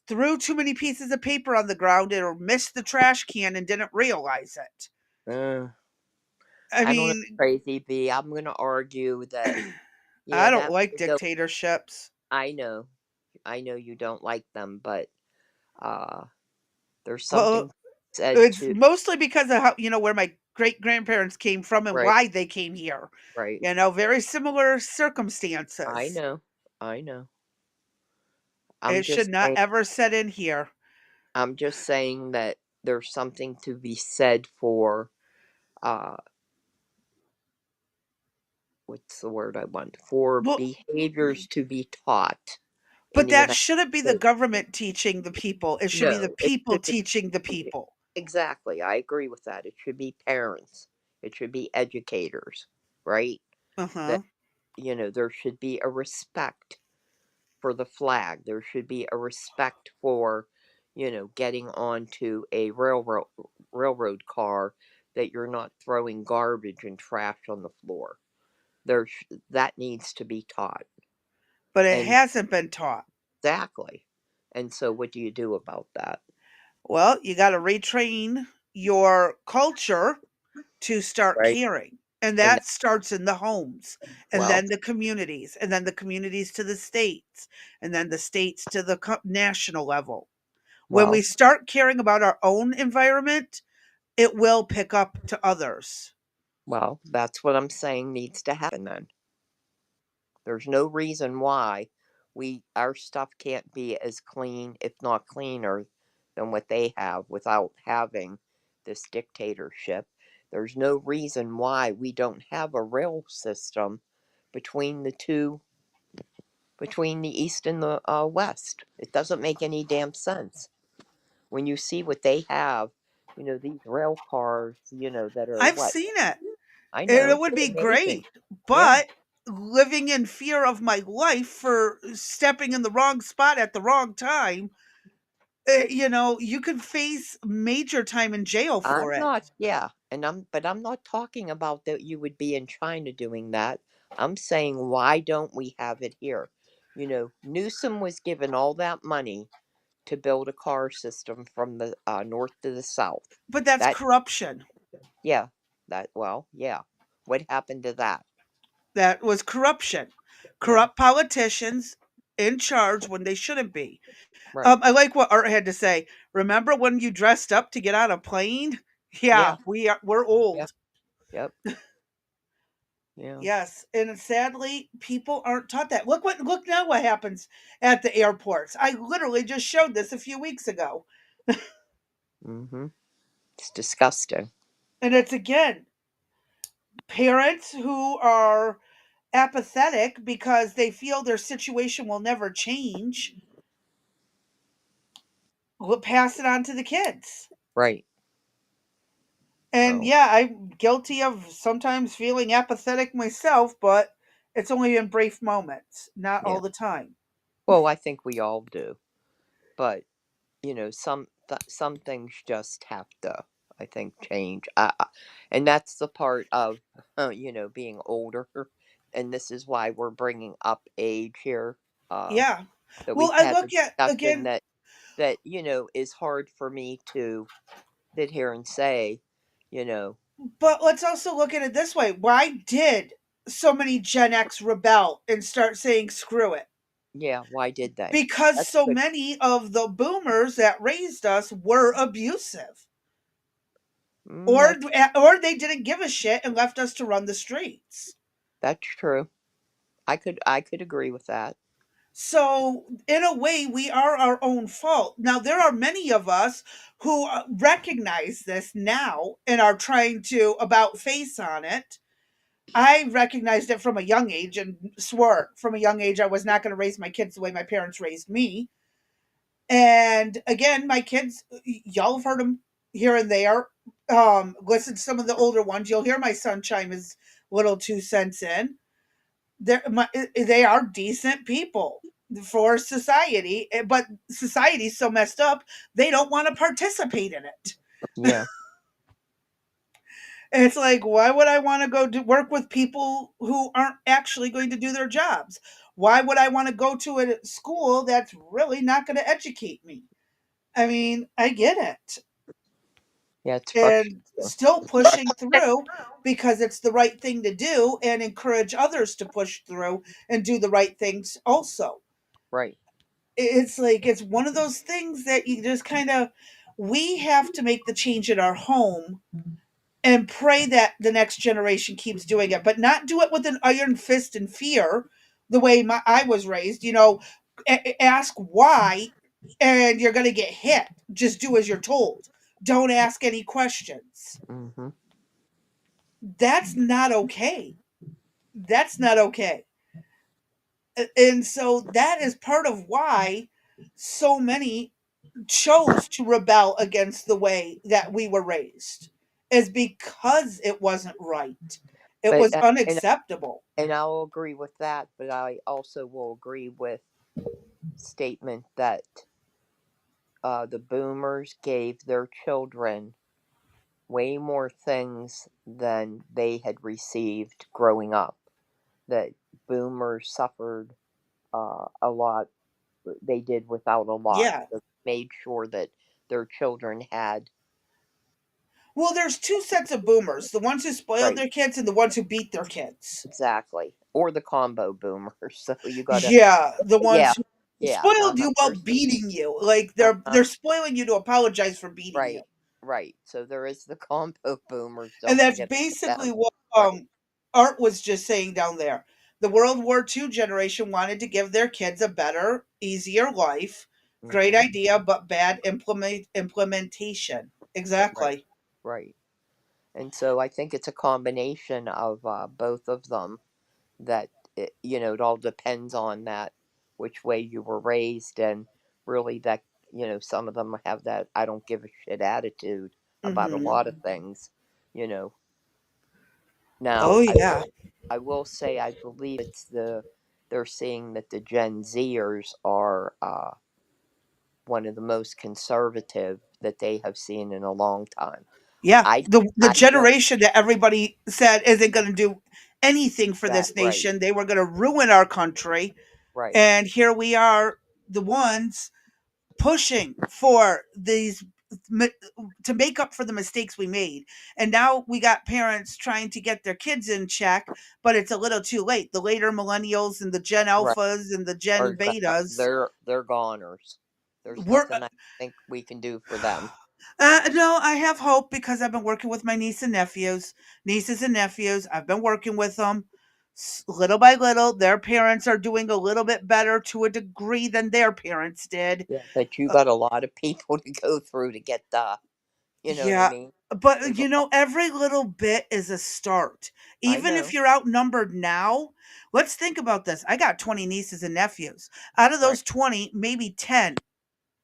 threw too many pieces of paper on the ground or missed the trash can and didn't realize it. uh, I I don't know, mean, Crazy B. I'm going to argue that, yeah, I don't that like may go. dictatorships. I know, I know you don't like them, but uh, there's Well, something said it's to. mostly because of how, where my great grandparents came from and Right, why they came here. right. Very similar I circumstances. know, I know. I'm It should just not saying. ever set in here. I'm just saying that there's something to be said for uh, what's the word I want, for Well, behaviors to be taught in but the that United shouldn't be the States. government teaching the people. It should be the No, it people should be. teaching the people. Exactly, I agree with that. It should be parents. It should be educators, right? That Uh-huh. there should be a respect for the flag. There should be a respect for, getting onto a railroad car, that you're not throwing garbage and trash on the floor. That needs to be taught. But it And hasn't been taught. exactly. And so what do you do about that? Well, you got to retrain your culture to start Right? caring. And And that starts in the homes, and well, then the communities, and then the communities to the states, and then the states to the national level. When we well, start caring about our own environment, it will pick up to others. that's what I'm saying needs to happen then. There's no reason why our stuff can't be as clean, if not cleaner, than what they have without having this dictatorship. There's no reason why we don't have a rail system between the two, between the east and the west. It doesn't make any damn sense. When you see what they have, these rail cars, that are I've what? seen it. I It know, would they're be amazing. great, Yeah, but living in fear of my life for stepping in the wrong spot at the wrong time, you could face major time in jail for I'm it. not, yeah, but I'm not talking about that you would be in China doing that. I'm saying, why don't we have it here? Newsom was given all that money to build a car system from the north to the south. But that's That, corruption. yeah, yeah. What happened to that? That was corruption. Yeah, Corrupt politicians in charge when they shouldn't be. Right. I like what Art had to say. Remember when you dressed up to get on a plane? Yeah. Yeah, we're Yep. old. Yep. Yeah. Yes, and sadly, people aren't taught that. Look now what happens at the airports. I literally just showed this a few weeks ago. Mm-hmm. It's disgusting. And it's again parents who are apathetic because they feel their situation will never change will pass it on to the kids. Right. And So, yeah, I'm guilty of sometimes feeling apathetic myself, but it's only in brief moments, not yeah. all the time. Well, I think we all do, but some things just have to, I think, change. And that's the part of being older, and this is why we're bringing up age here. Uh, Yeah. that Well, we've I had a look at discussion again, that is hard for me to sit here and say, you know, but let's also look at it this way. Why did so many Gen X rebel and start saying screw it? yeah, why did they? Because That's so good. many of the boomers that raised us were abusive. Mm, Or that or they didn't give a shit and left us to run the streets. that's true. I could agree with that. So, in a way, we are our own fault. Now, there are many of us who recognize this now and are trying to about face on it. I recognized it from a young age and swore from a young age I was not going to raise my kids the way my parents raised me. And again, my kids, y'all have heard them here and there. Listen to some of the older ones. You'll hear my son chime his little 2 cents in. They are decent people for society, but society's so messed up, they don't want to participate in it. Yeah. It's like, why would I want to go to work with people who aren't actually going to do their jobs? Why would I want to go to a school that's really not going to educate me? I mean, I get it. Yeah, it's And frustrating. still pushing through because it's the right thing to do and encourage others to push through and do the right things also. Right. It's like it's one of those things that you just kind of we have to make the change in our home and pray that the next generation keeps doing it, but not do it with an iron fist and fear the way I was raised. Ask why, and you're going to get hit. Just do as you're told. Don't ask any questions. Mm-hmm. That's not okay. That's not okay. And so that is part of why so many chose to rebel against the way that we were raised is because it wasn't right. It But was and unacceptable. and I'll agree with that, but I also will agree with statement that the boomers gave their children way more things than they had received growing up. That boomers suffered a lot. They did without a lot. Yeah. So they made sure that their children had Well, there's two sets of boomers, the ones who spoiled right their kids and the ones who beat their kids. exactly, or the combo boomers. So you gotta Yeah, the ones yeah who yeah spoiled you while There's beating you. Like uh-huh. they're spoiling you to apologize for beating you. Right, right. So there is the combo boomers. And Don't that's forget about basically them. what Right. Art was just saying down there. The World War II generation wanted to give their kids a better, easier life. Great Hmm. idea, but bad implementation. Right. Exactly. Right. And so I think it's a combination of both of them that it all depends on that which way you were raised and really that some of them have that I don't give a shit attitude about a Hmm. lot of things. You know. Now Oh I yeah, will I will say I believe it's they're seeing that the Gen Zers are one of the most conservative that they have seen in a long time. yeah. I The I don't generation that everybody said isn't going to do anything for that this right, nation. They were going to ruin our country, right, and here we are, the ones pushing for these to make up for the mistakes we made. And now we got parents trying to get their kids in check, but it's a little too late. The later millennials and the Gen Right. Alphas and the Gen Are Betas, they're goners. There's we're nothing I think we can do for them. no, I have hope because I've been working with my nieces and nephews. I've been working with them little by little. Their parents are doing a little bit better to a degree than their parents did. Yeah, but you Uh, got a lot of people to go through to get the, you know what I yeah, mean? but There's a lot. every little bit is a start. I Even if know. you're outnumbered now, let's think about this. I got 20 nieces and nephews. Out of Right. those 20, maybe 10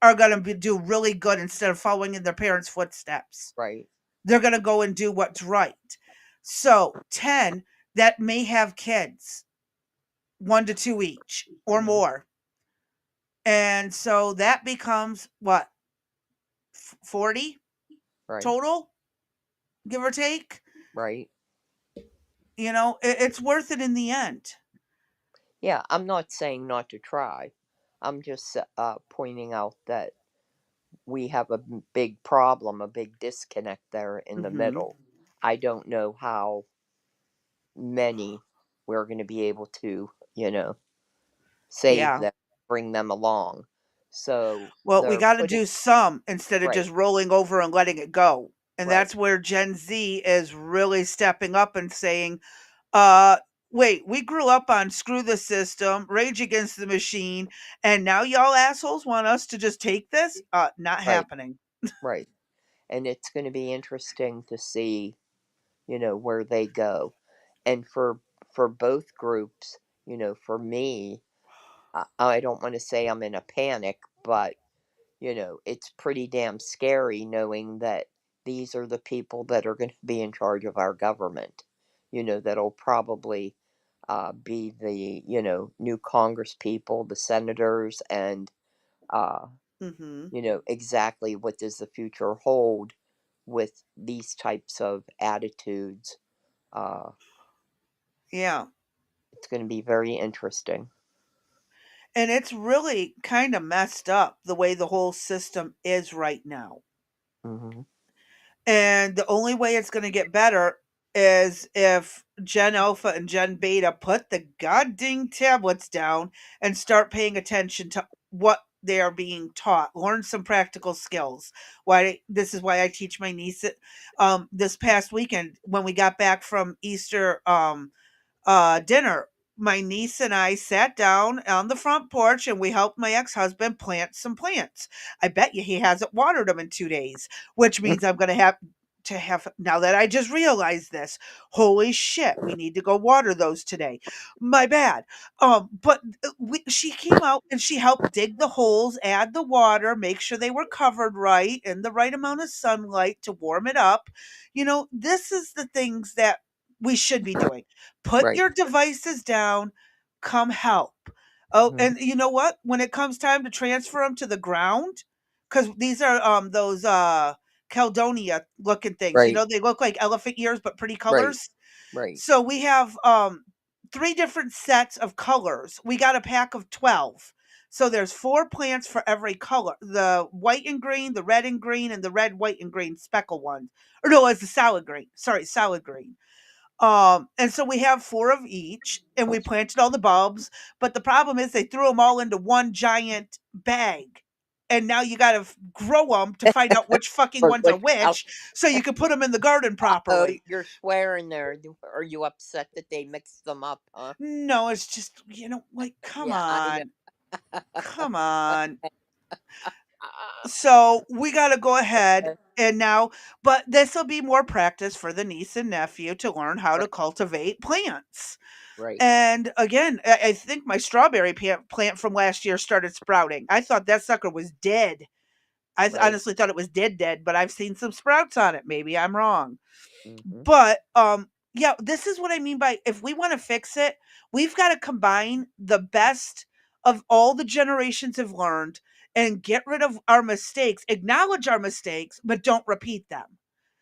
are going to do really good instead of following in their parents' footsteps. Right. They're going to go and do what's right. So 10 that may have kids, one to two each or Hmm. more. And so that becomes what, 40 Right. total, give or take? Right. It's worth it in the end. Yeah, I'm not saying not to try. I'm just pointing out that we have a big problem, a big disconnect there in the Hmm. middle. I don't know how many we're going to be able to, save Yeah. them, bring them along. So Well, we they're got to putting, do some instead of right, just rolling over and letting it go. And right, that's where Gen Z is really stepping up and saying, Uh, wait, we grew up on screw the system, rage against the machine, and now y'all assholes want us to just take this? Not right, happening. right. And it's going to be interesting to see, where they go. And for both groups, for me, I don't want to say I'm in a panic, but it's pretty damn scary knowing that these are the people that are going to be in charge of our government. That'll probably be the, new Congress people, the senators, and, uh, Hmm. exactly what does the future hold with these types of attitudes. Uh, Yeah. it's going to be very interesting. And it's really kind of messed up the way the whole system is right now. Hmm. And the only way it's going to get better is if Gen Alpha and Gen Beta put the goddamn tablets down and start paying attention to what they are being taught. Learn some practical skills. Why this is why I teach my niece this past weekend when we got back from Easter dinner. My niece and I sat down on the front porch and we helped my ex husband plant some plants. I bet you he hasn't watered them in 2 days, which means I'm going to have, now that I just realized this, holy shit, we need to go water those today. My bad. But she came out and she helped dig the holes, add the water, make sure they were covered right and the right amount of sunlight to warm it up. This is the things that we should be doing. Put Right. your devices down, come help. Oh, Hmm. and you know what? When it comes time to transfer them to the ground, because these are those Caledonia looking things. Right. They look like elephant ears but pretty Right. colors. Right. So we have three different sets of colors. We got a pack of 12. So there's four plants for every color. The white and green, the red and green, and the red, white, and green speckle ones. Or no, it's the salad green. Sorry, salad green. And so we have four of each, and we planted all the bulbs. But the problem is they threw them all into one giant bag. And now you got to grow them to find out which fucking For ones are which color? which so you can put them in the garden Oh, properly. you're swearing there. Are you upset that they mixed them up, huh? No, it's just, like, come Yeah, I know. on. Come on. So we got to go ahead and now, but this will be more practice for the niece and nephew to learn how to Right, cultivate plants. right, And again, I think my strawberry plant from last year started sprouting. I thought that sucker was dead. right. Honestly thought it was dead, but I've seen some sprouts on it. Maybe I'm wrong. Hmm. But yeah, this is what I mean by if we want to fix it, we've got to combine the best of all the generations have learned and get rid of our mistakes, acknowledge our mistakes, but don't repeat them.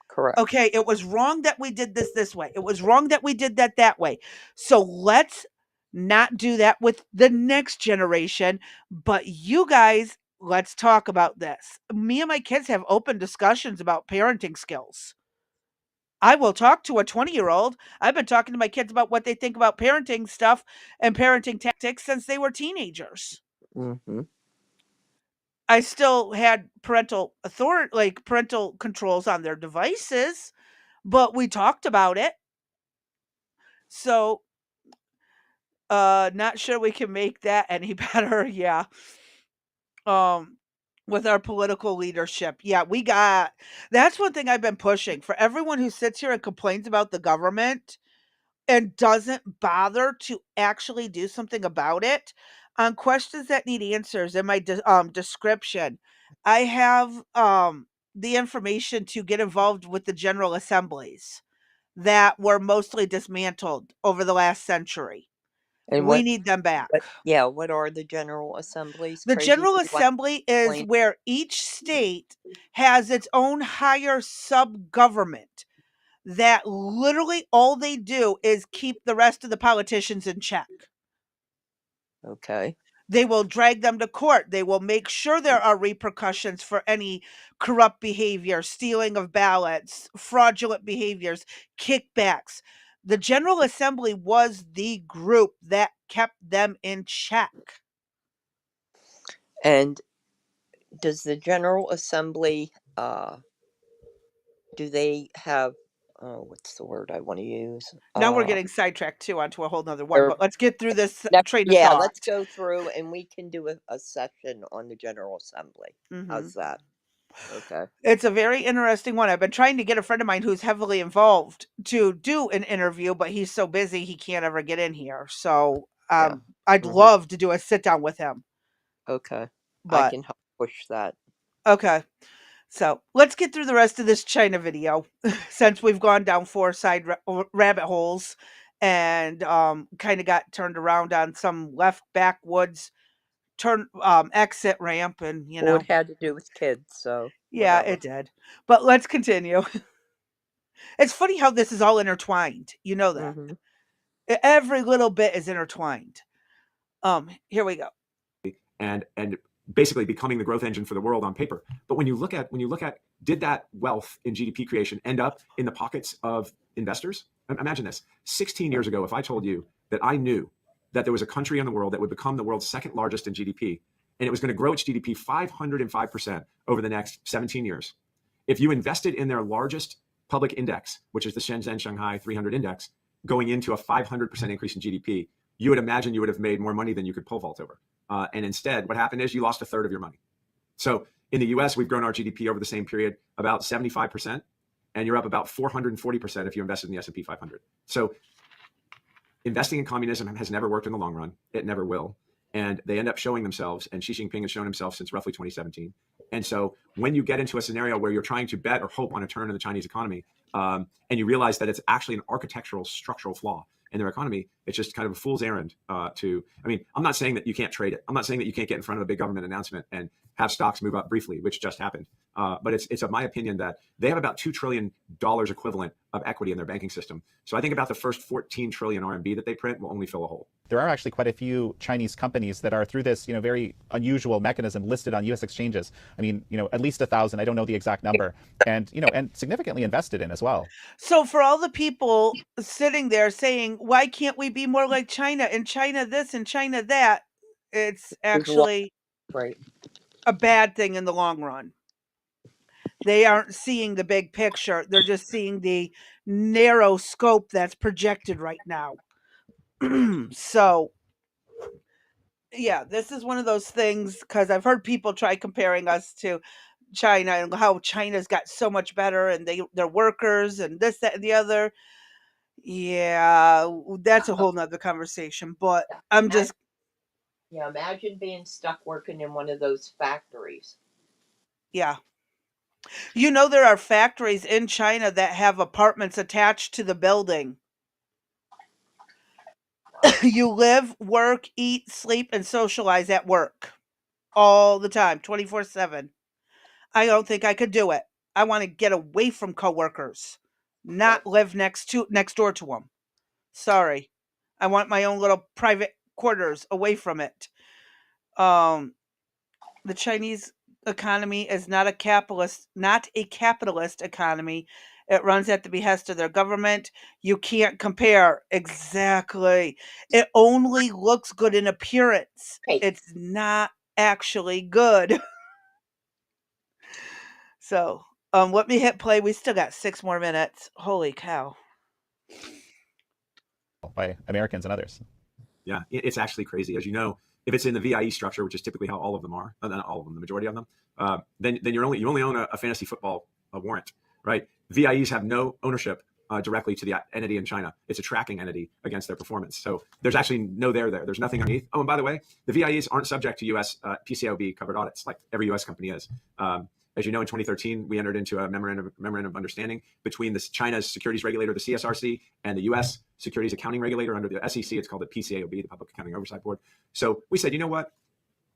Correct. Okay, it was wrong that we did this way. It was wrong that we did that way. So let's not do that with the next generation. But you guys, let's talk about this. Me and my kids have open discussions about parenting skills. I will talk to a 20-year-old. I've been talking to my kids about what they think about parenting stuff and parenting tactics since they were teenagers. Mm-hmm. I still had parental authority, like parental controls on their devices, but we talked about it. So, not sure we can make that any better. Yeah. Um, with our political leadership. Yeah, that's one thing I've been pushing for everyone who sits here and complains about the government and doesn't bother to actually do something about it on questions that need answers in my description. I have the information to get involved with the general assemblies that were mostly dismantled over the last century. And We need them back. what are the General Assemblies? The Crazy, General do you want Assembly to is explain? where each state has its own higher sub government that literally all they do is keep the rest of the politicians in check. Okay. They will drag them to court. They will make sure there are repercussions for any corrupt behavior, stealing of ballots, fraudulent behaviors, kickbacks. The General Assembly was the group that kept them in check. And does the General Assembly, do they have, oh, what's the word I want to use? Now we're getting sidetracked too onto a whole nother one, Or but let's get through this train of yeah, let's thought. go through and we can do a session on the General Assembly. Hmm. How's that? Okay. It's a very interesting one. I've been trying to get a friend of mine who's heavily involved to do an interview, but he's so busy he can't ever get in here. So Yeah. I'd Hmm. love to do a sit down with him. Okay. I But can help push that. okay. So let's get through the rest of this China video since we've gone down four side rabbit holes and kind of got turned around on some left backwoods turn exit ramp and Well, it had to do with kids, so yeah, whatever. it did. But let's continue. It's funny how this is all intertwined. You know that. Hmm. Every little bit is intertwined. Here we go. And basically becoming the growth engine for the world on paper. But when you look at did that wealth in GDP creation end up in the pockets of investors? Imagine this. 16 years ago, if I told you that I knew that there was a country in the world that would become the world's second largest in GDP, and it was going to grow its GDP 505% over the next 17 years. If you invested in their largest public index, which is the Shenzhen Shanghai 300 index, going into a 500% increase in GDP, you would imagine you would have made more money than you could pole vault over. And instead, what happened is you lost a third of your money. So in the US, we've grown our GDP over the same period about 75%, and you're up about 440% if you invested in the S&P 500. So investing in communism has never worked in the long run. It never will. And they end up showing themselves, and Xi Jinping has shown himself since roughly 2017. And so when you get into a scenario where you're trying to bet or hope on a turn in the Chinese economy, and you realize that it's actually an architectural structural flaw in their economy, it's just kind of a fool's errand I'm not saying that you can't trade it. I'm not saying that you can't get in front of a big government announcement and have stocks move up briefly, which just happened. But it's of my opinion that they have about $2 trillion equivalent of equity in their banking system. So I think about the first 14 trillion RMB that they print will only fill a hole. There are actually quite a few Chinese companies that are through this, very unusual mechanism listed on U.S. exchanges. I mean, at least 1,000. I don't know the exact number, and and significantly invested in as well. So for all the people sitting there saying, "Why can't we be more like China? And China this and China that?" It's There's a lot, actually right? a bad thing in the long run. They aren't seeing the big picture. They're just seeing the narrow scope that's projected right now. So, yeah, this is one of those things because I've heard people try comparing us to China and how China's got so much better and they're workers and this, that, and the other. Yeah, that's a whole nother conversation. But I'm Imagine, just yeah, imagine being stuck working in one of those factories. yeah. There are factories in China that have apartments attached to the building. You live, work, eat, sleep, and socialize at work all the time, 24/7. I don't think I could do it. I want to get away from coworkers, not Well, live next door to them. Sorry. I want my own little private quarters away from it. Um The Chinese economy is not a capitalist economy. It runs at the behest of their government. You can't compare. Exactly. It only looks good in appearance. Hey, It's not actually good. So, let me hit play. We still got 6 more minutes. Holy cow. by Americans and others. Yeah, it's actually crazy. As you know, if it's in the VIE structure, which is typically how all of them are, not all of them, the majority of them, then you only own a fantasy football warrant, right? VIEs have no ownership directly to the entity in China. It's a tracking entity against their performance. So there's actually no there. There's nothing underneath. Oh, and by the way, the VIEs aren't subject to U.S. PCAOB covered audits like every U.S. company is. As you know, in 2013, we entered into a memorandum of understanding between China's securities regulator, the CSRC, and the U.S. securities accounting regulator under the SEC. It's called the PCAOB, the Public Accounting Oversight Board. So we said, you know what?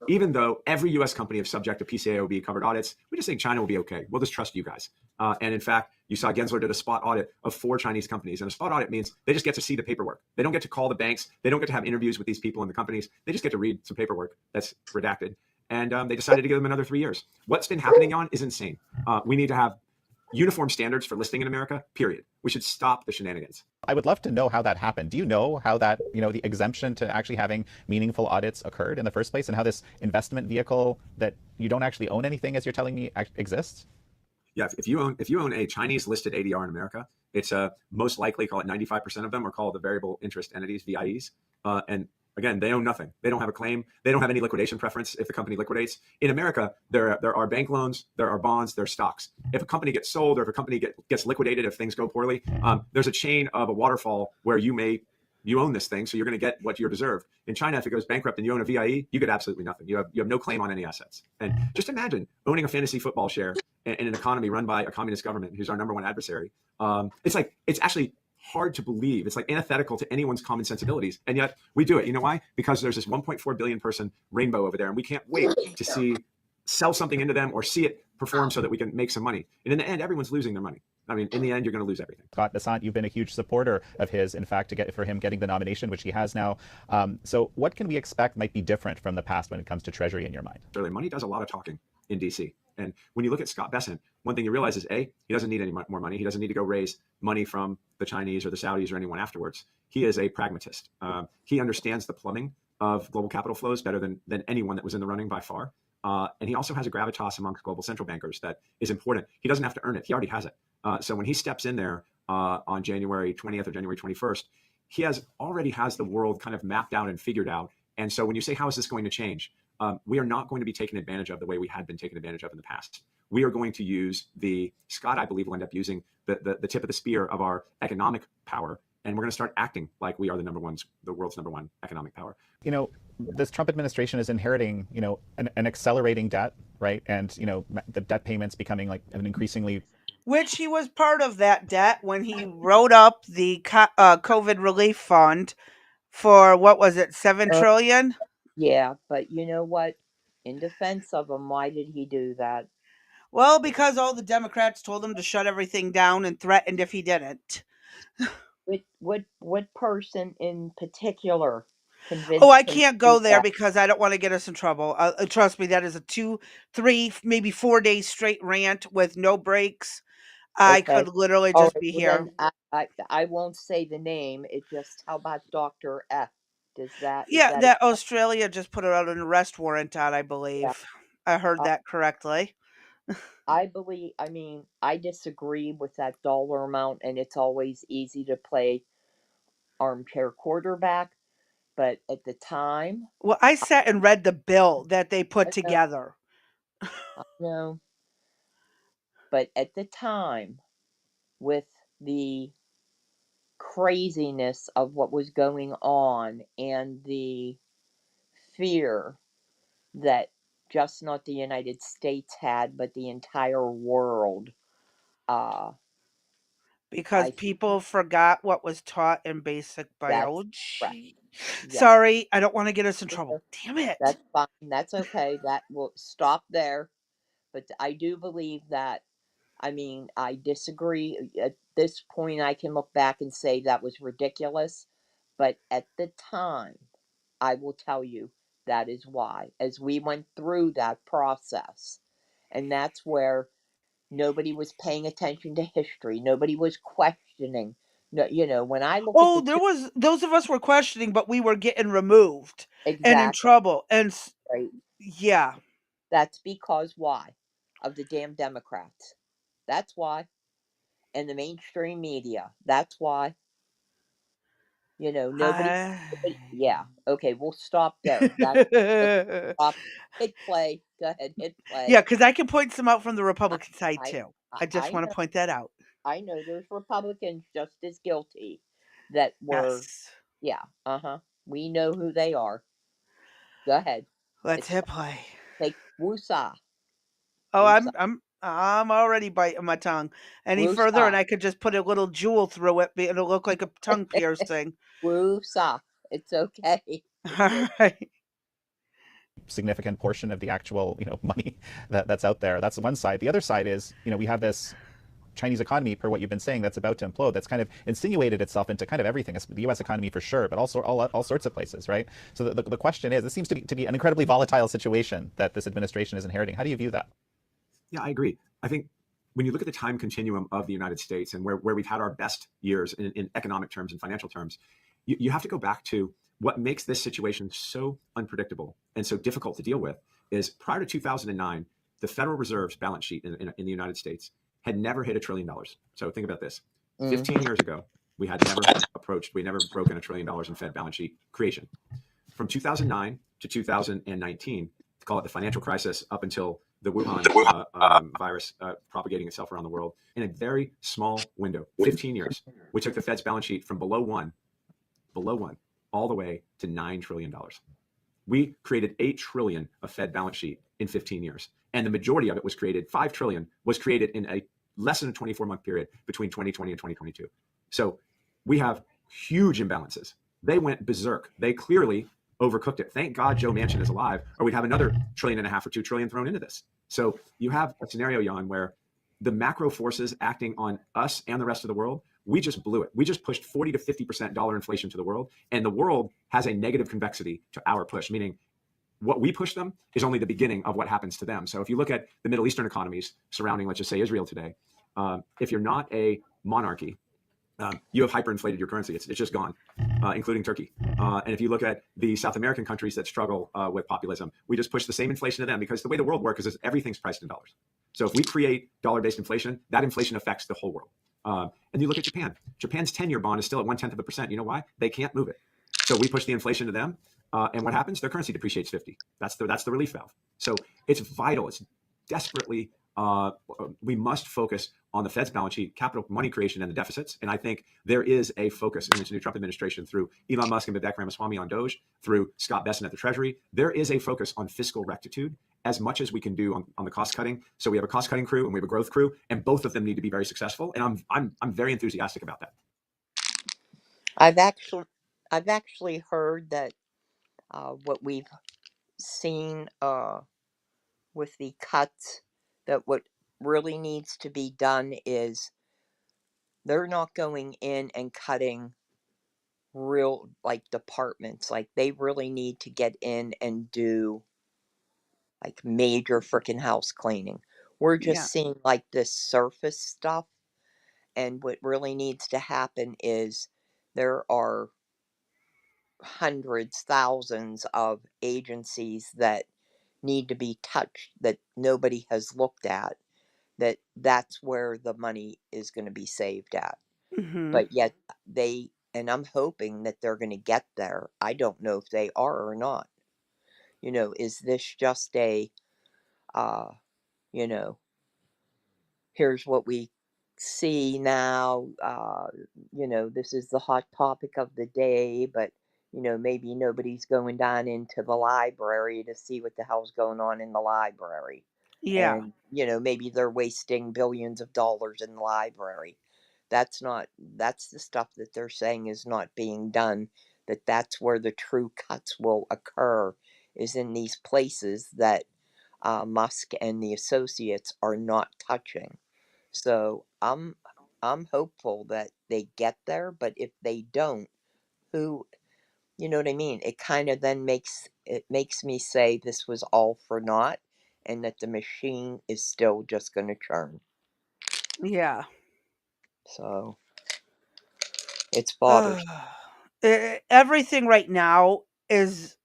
Even though every U.S. company is subject to PCAOB covered audits, we just think China will be okay. We'll just trust you guys. And in fact, you saw Gensler did a spot audit of 4 Chinese companies. And a spot audit means they just get to see the paperwork. They don't get to call the banks. They don't get to have interviews with these people in the companies. They just get to read some paperwork that's redacted. And they decided to give them another 3 years. What's been happening on is insane. We need to have uniform standards for listing in America, period. We should stop the shenanigans. I would love to know how that happened. Do you know how that, the exemption to actually having meaningful audits occurred in the first place, and how this investment vehicle that you don't actually own anything, as you're telling me, exists? Yeah, if you own a Chinese listed ADR in America, it's most likely, call it 95% of them are called the variable interest entities, VIEs, and again, they own nothing. They don't have a claim. They don't have any liquidation preference if the company liquidates. In America, there are bank loans, there are bonds, there are stocks. If a company gets sold or if a company gets liquidated, if things go poorly, there's a chain of a waterfall where you own this thing, so you're going to get what you're deserved. In China, if it goes bankrupt and you own a VIE, you get absolutely nothing. You have no claim on any assets. And just imagine owning a fantasy football share in an economy run by a communist government who's our number one adversary. It's actually hard to believe. It's like antithetical to anyone's common sensibilities. And yet we do it. You know why? Because there's this 1.4 billion person rainbow over there, and we can't wait to sell something into them or see it perform so that we can make some money. And in the end, everyone's losing their money. I mean, in the end, you're going to lose everything. Scott Bessant, you've been a huge supporter of his, in fact, for him getting the nomination, which he has now. So what can we expect might be different from the past when it comes to Treasury in your mind? Certainly, money does a lot of talking in DC. And when you look at Scott Bessant, one thing you realize is, A, he doesn't need any more money. He doesn't need to go raise money from the Chinese or the Saudis or anyone afterwards. He is a pragmatist. He understands the plumbing of global capital flows better than anyone that was in the running by far. And he also has a gravitas amongst global central bankers that is important. He doesn't have to earn it. He already has it. So when he steps in there on January 20th or January 21st, he already has the world kind of mapped out and figured out. And so when you say, how is this going to change? We are not going to be taken advantage of the way we had been taken advantage of in the past. We are going to use Scott, I believe, will end up using the tip of the spear of our economic power. And we're going to start acting like we are the world's number one economic power. This Trump administration is inheriting, an accelerating debt, right? And, the debt payments becoming like an increasingly... Which he was part of that debt when he wrote up the COVID relief fund for, what was it, 7 Uh, trillion? yeah, but you know what? In defense of him, why did he do that? Well, because all the Democrats told him to shut everything down and threatened if he didn't. What person in particular Oh, convinced I him to can't do go there that? because I don't want to get us in trouble. Trust me, that is a 2, 3, maybe 4 day straight rant with no breaks. I Okay. could literally All just right. be Well, here. then I won't say the name. It just, how about Dr. F? Is Yeah, that that Australia just put out an arrest warrant out, I yeah? believe. I heard Uh, that correctly. I mean, I disagree with that dollar amount, and it's always easy to play armchair quarterback. But at the time, Well, I sat and read the bill that they put I know, together. I know, but at the time, with the craziness of what was going on and the fear that just not the United States had, but the entire world, uh, Because I think people forgot what was taught in basic that's correct. biology. Yes. Sorry, I don't want to get us in trouble. No, Damn it. that's fine. That's okay. That will stop there. But I do believe that, I mean, I disagree. At this point, I can look back and say that was ridiculous. But at the time, I will tell you, That is why, as we went through that process. And that's where nobody was paying attention to history. Nobody was questioning. No, when I look at Oh, the there two, was those of us were questioning, but we were getting removed and in exactly trouble. And right, yeah, that's because why? Of the damn Democrats. That's why. And the mainstream media. That's why. Nobody, I yeah. Okay, we'll stop there. That's okay, stop. Hit play. Go ahead, hit yeah, play. because I can point some out from the I, Republican side I, too. I I just I want know. to point that out. I know. There's Republicans just as guilty that were. Yes, Yeah. Uh huh. We know who they are. Go ahead. let's It's hit play. take woosah, Oh, woosah, I'm already biting my tongue. Any further, and woosah, I could just put a little jewel through it. It'll look like a tongue piercing. woosah. It's okay. It's All right. Significant portion of the actual money that's out there. That's one side. The other side is we have this Chinese economy, per what you've been saying, that's about to implode. That's kind of insinuated itself into kind of everything. It's the U.S. economy for sure, but also all sorts of places, right? So the question is, this seems to be an incredibly volatile situation that this administration is inheriting. How do you view that? Yeah, I agree. I think when you look at the time continuum of the United States and where we've had our best years in economic terms and financial terms, you have to go back to what makes this situation so unpredictable and so difficult to deal with is prior to 2009, the Federal Reserve's balance sheet in the United States had never hit $1 trillion. So think about this. 15 mm-hmm. years ago, we never broken $1 trillion in Fed balance sheet creation. From 2009 to 2019, call it the financial crisis up until the Wuhan virus propagating itself around the world in a very small window, 15 years, we took the Fed's balance sheet from below one, all the way to $9 trillion. We created 8 trillion of Fed balance sheet in 15 years. And the majority of it was created, 5 trillion was created in a less than a 24-month period between 2020 and 2022. So we have huge imbalances. They went berserk. They clearly overcooked it. Thank God Joe Manchin is alive, or we'd have another $1.5 trillion or $2 trillion thrown into this. So you have a scenario, Jan, where the macro forces acting on us and the rest of the world, we just blew it. We just pushed 40 to 50% dollar inflation to the world, and the world has a negative convexity to our push, meaning what we push them is only the beginning of what happens to them. So if you look at the Middle Eastern economies surrounding, let's just say, Israel today, if you're not a monarchy, you have hyperinflated your currency. It's just gone, including Turkey. And if you look at the South American countries that struggle with populism, we just push the same inflation to them because the way the world works is everything's priced in dollars. So if we create dollar-based inflation, that inflation affects the whole world. And you look at Japan. Japan's 10-year bond is still at 0.1%. You know why? They can't move it. So we push the inflation to them. And what happens? Their currency depreciates 50. That's the relief valve. So it's vital. It's desperately, we must focus on the Fed's balance sheet, capital money creation, and the deficits. And I think there is a focus in this new Trump administration through Elon Musk and Vivek Ramaswamy on Doge, through Scott Bessent at the Treasury. There is a focus on fiscal rectitude as much as we can do on the cost cutting. So we have a cost cutting crew and we have a growth crew, and both of them need to be very successful. And I'm very enthusiastic about that. I've actually heard that what we've seen with the cuts, that what really needs to be done is they're not going in and cutting real like departments. Like they really need to get in and do like major freaking house cleaning. We're Yeah. just seeing like this surface stuff, and what really needs to happen is there are hundreds, thousands of agencies that need to be touched that nobody has looked at, that's where the money is going to be saved at. Hmm. But yet and I'm hoping that they're going to get there. I don't know if they are or not. Is this just a uh you know here's what we see now, this is the hot topic of the day, but maybe nobody's going down into the library to see what the hell's going on in the library. Yeah. And maybe they're wasting billions of dollars in the library. That's the stuff that they're saying is not being done, that's where the true cuts will occur, is in these places that Musk and the associates are not touching. So I'm hopeful that they get there, but if they don't, who You know what I mean? It kind of then makes me say this was all for naught, and that the machine is still just going to churn. Yeah. So it's Ugh. bothersome. Everything right now is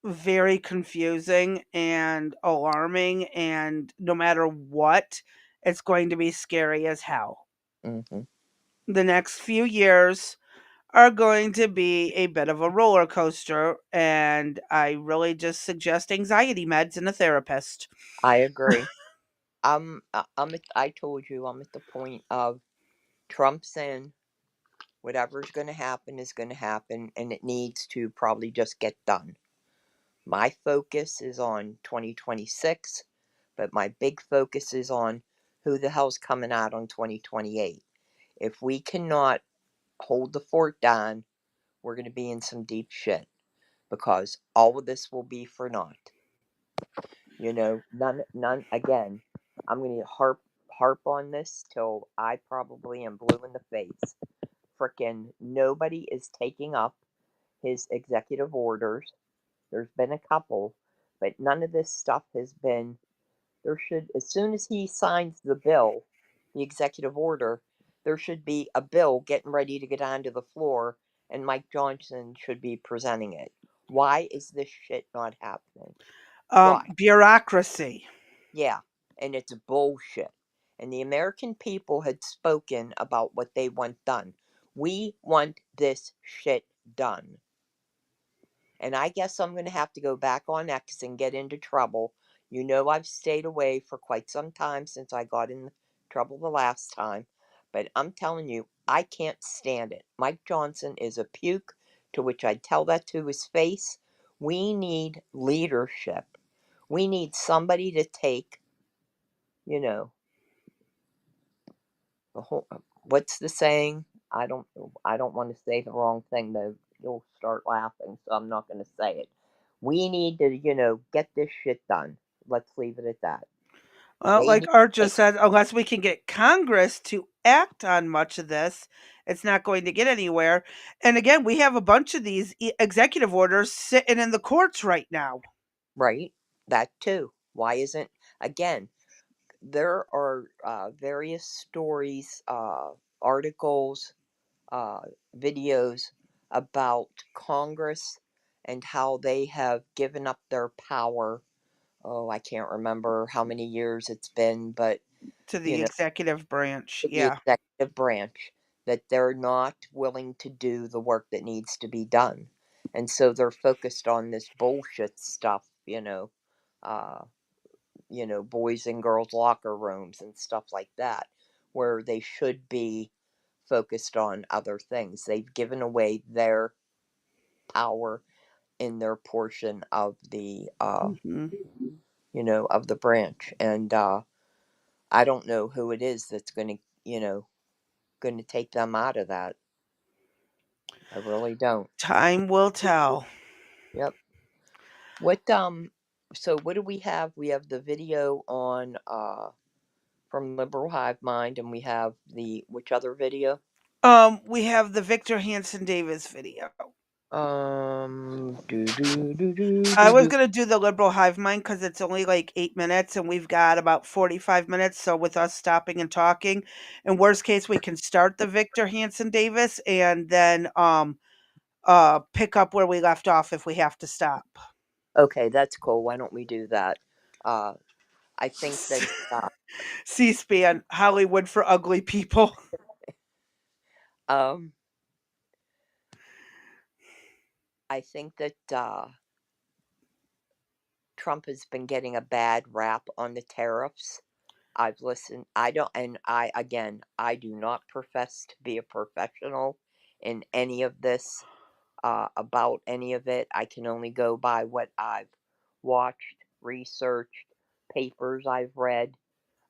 very confusing and alarming, and no matter what, it's going to be scary as hell. Hmm. The next few years are going to be a bit of a roller coaster, and I really just suggest anxiety meds and a therapist. I agree. I told you I'm at the point of Trump's in. Whatever's going to happen is going to happen, and it needs to probably just get done. My focus is on 2026, but my big focus is on who the hell's coming out on 2028. If we cannot hold the fort down, we're going to be in some deep shit, because all of this will be for naught. None. Again, I'm going to harp on this till I probably am blue in the face. Frickin' nobody is taking up his executive orders. There's been a couple, but none of this stuff has been. There should, as soon as he signs the bill, the executive order, there should be a bill getting ready to get onto the floor, and Mike Johnson should be presenting it. Why is this shit not happening? Why? Bureaucracy. Yeah, and it's bullshit. And the American people had spoken about what they want done. We want this shit done. And I guess I'm going to have to go back on X and get into trouble. I've stayed away for quite some time since I got in trouble the last time. But I'm telling you, I can't stand it. Mike Johnson is a puke, to which I tell that to his face. We need leadership. We need somebody to take, you know, the whole. What's the saying? I don't. I don't want to say the wrong thing though. You'll start laughing, so I'm not going to say it. We need to, get this shit done. Let's leave it at that. Well, They like need Art to just said, unless we can get Congress to act on much of this, it's not going to get anywhere. And again, we have a bunch of these executive orders sitting in the courts right now. right that too. Why isn't again? There are various stories, articles, uh, videos about Congress and how they have given up their power. Oh, I can't remember how many years it's been, but To you the know, executive branch. to the Yeah. executive branch, that they're not willing to do the work that needs to be done. And so they're focused on this bullshit stuff, uh, boys and girls locker rooms and stuff like that, where they should be focused on other things. They've given away their power in their portion of the Hmm. of the branch. And I don't know who it is that's going to take them out of that. I really don't. Time will tell. Yep. What so what do we have? We have the video on from Liberal Hive Mind, and we have the which other video? We have the Victor Hansen Davis video. Do do do do I do was do. gonna do the liberal hive mind because it's only like 8 minutes and we've got about 45 minutes. So with us stopping and talking, in worst case, we can start the Victor Hansen Davis and then pick up where we left off if we have to stop. Okay, that's cool. Why don't we do that? Uh, I think that C-SPAN, Hollywood for ugly people. um, Trump has been getting a bad rap on the tariffs. I've listened. I don't, and I again, I do not profess to be a professional in any of this. About any of it, I can only go by what I've watched, researched, papers I've read.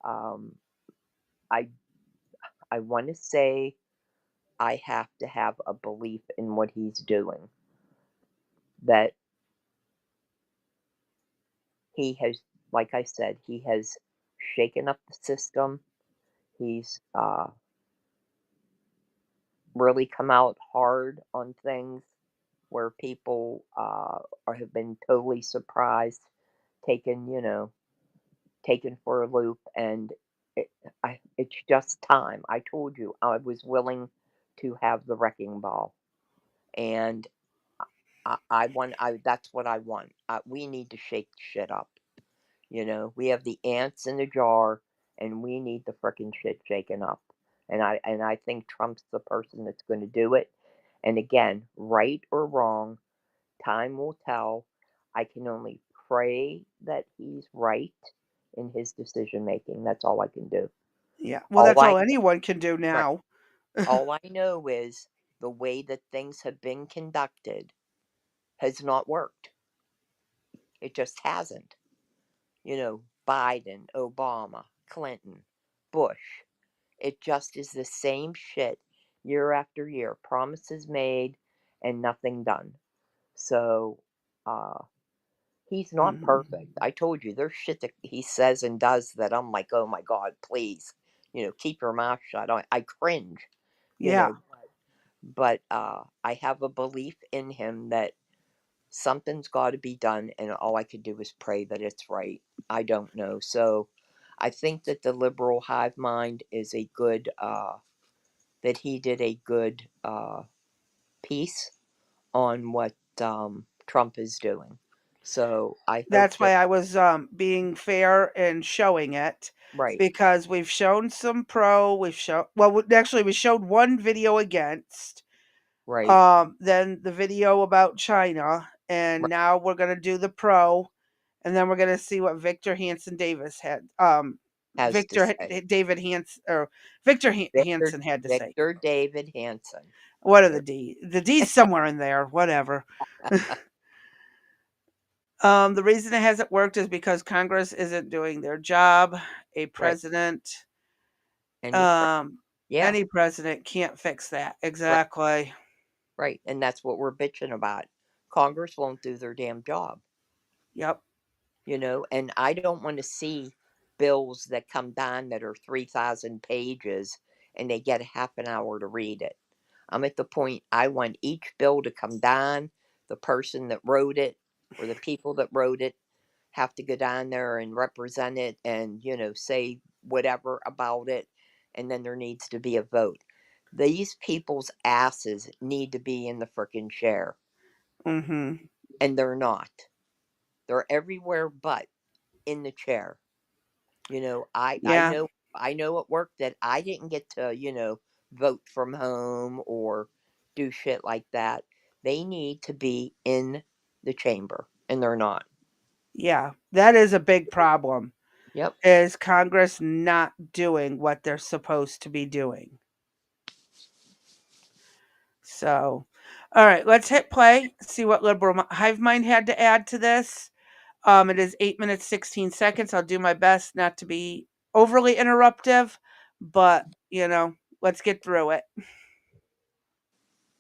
Um, I I want to say I have to have a belief in what he's doing. That he has, like I said, he has shaken up the system. He's really come out hard on things where people have been totally surprised, taken, taken for a loop, and it's just time. I told you I was willing to have the wrecking ball, and I want. That's what I want. We need to shake shit up. We have the ants in the jar, and we need the frickin' shit shaken up. And I think Trump's the person that's going to do it. And again, right or wrong, time will tell. I can only pray that he's right in his decision making. That's all I can do. Yeah. Well, All that's I all anyone can do right. now. All I know is the way that things have been conducted has not worked. It just hasn't. Biden, Obama, Clinton, Bush. It just is the same shit year after year. Promises made and nothing done. So, he's not Mhm. perfect. I told you, there's shit that he says and does that I'm like, oh my God, please, keep your mouth shut. I cringe, you Yeah. know, but I have a belief in him that something's got to be done, and all I could do is pray that it's right. I don't know. So I think that the liberal hive mind is a good, that he did a good piece on what Trump is doing. So I hope That's that, why I was being fair and showing it, right, because we've shown some pro, we've shown, well, actually we showed one video against, right, then the video about China, and right, now we're gonna do the pro, and then we're gonna see what Victor Hanson Davis had, has to say. David Hanson, or Victor Victor, Hanson had to say. Victor David Hanson. What are the There, D? The D's somewhere in there. Whatever. The reason it hasn't worked is because Congress isn't doing their job. A right. president, Any, um, yeah, any president can't fix that. right, Exactly. right. And that's what we're bitching about. Congress won't do their damn job. Yep. And I don't want to see bills that come down that are 3,000 pages and they get a half an hour to read it. I'm at the point I want each bill to come down. The person that wrote it or the people that wrote it have to go down there and represent it and, say whatever about it. And then there needs to be a vote. These people's asses need to be in the frickin' chair, Mhm. and they're not. They're everywhere but in the chair. I I Yeah. know I know at work that I didn't get to, vote from home or do shit like that. They need to be in the chamber, and they're not. Yeah. That is a big problem. Yep. Is Congress not doing what they're supposed to be doing? So, all right, let's hit play. See what liberal hive mind had to add to this. It is 8 minutes 16 seconds. I'll do my best not to be overly interruptive, but let's get through it.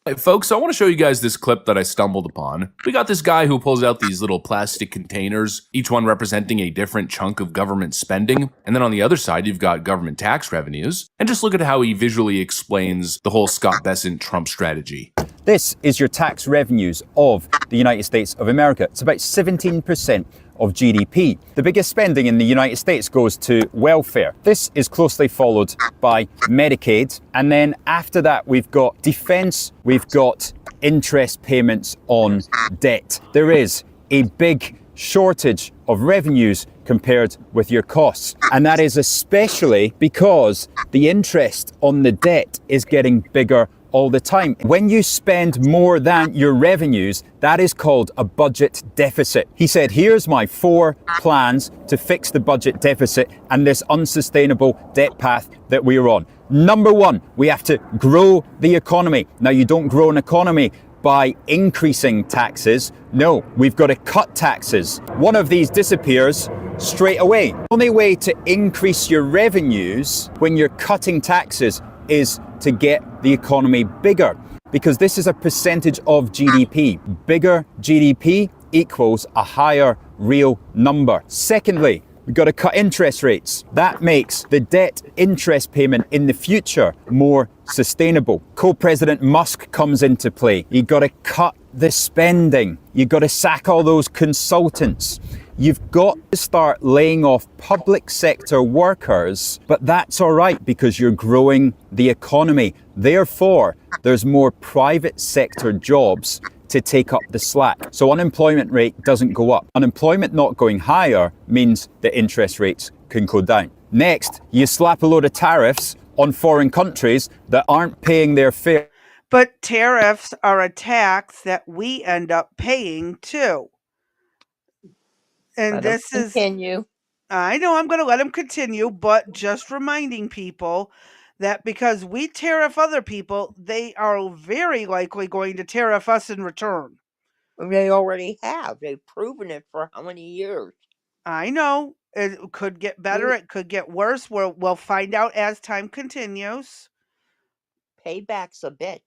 Hey, folks, I want to show you guys this clip that I stumbled upon. We got this guy who pulls out these little plastic containers, each one representing a different chunk of government spending. And then on the other side, you've got government tax revenues. And just look at how he visually explains the whole Scott Bessent Trump strategy. This is your tax revenues of the United States of America. It's about 17% of GDP. The biggest spending in the United States goes to welfare. This is closely followed by Medicaid. And then after that, we've got defense, we've got interest payments on debt. There is a big shortage of revenues compared with your costs. And that is especially because the interest on the debt is getting bigger all the time. When you spend more than your revenues, that is called a budget deficit. He said, here's my 4 plans to fix the budget deficit and this unsustainable debt path that we're on. Number 1, we have to grow the economy. Now, you don't grow an economy by increasing taxes. No, we've got to cut taxes. One of these disappears straight away. The only way to increase your revenues when you're cutting taxes is to get the economy bigger, because this is a percentage of GDP. Bigger GDP equals a higher real number. Secondly, we've got to cut interest rates. That makes the debt interest payment in the future more sustainable. Co-President Musk comes into play. You've got to cut the spending. You've got to sack all those consultants. You've got to start laying off public sector workers, but that's all right because you're growing the economy. Therefore, there's more private sector jobs to take up the slack. So unemployment rate doesn't go up. Unemployment not going higher means the interest rates can go down. Next, you slap a load of tariffs on foreign countries that aren't paying their fair. But tariffs are a tax that we end up paying too. And Let them this is, continue. I know I'm going to let him continue, but just reminding people that because we tariff other people, they are very likely going to tariff us in return. They already have. They've proven it for how many years? I know it could get better, it could get worse. We'll find out as time continues. Payback's a bitch.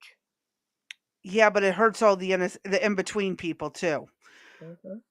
Yeah, but it hurts all the in-between people too. Mhm.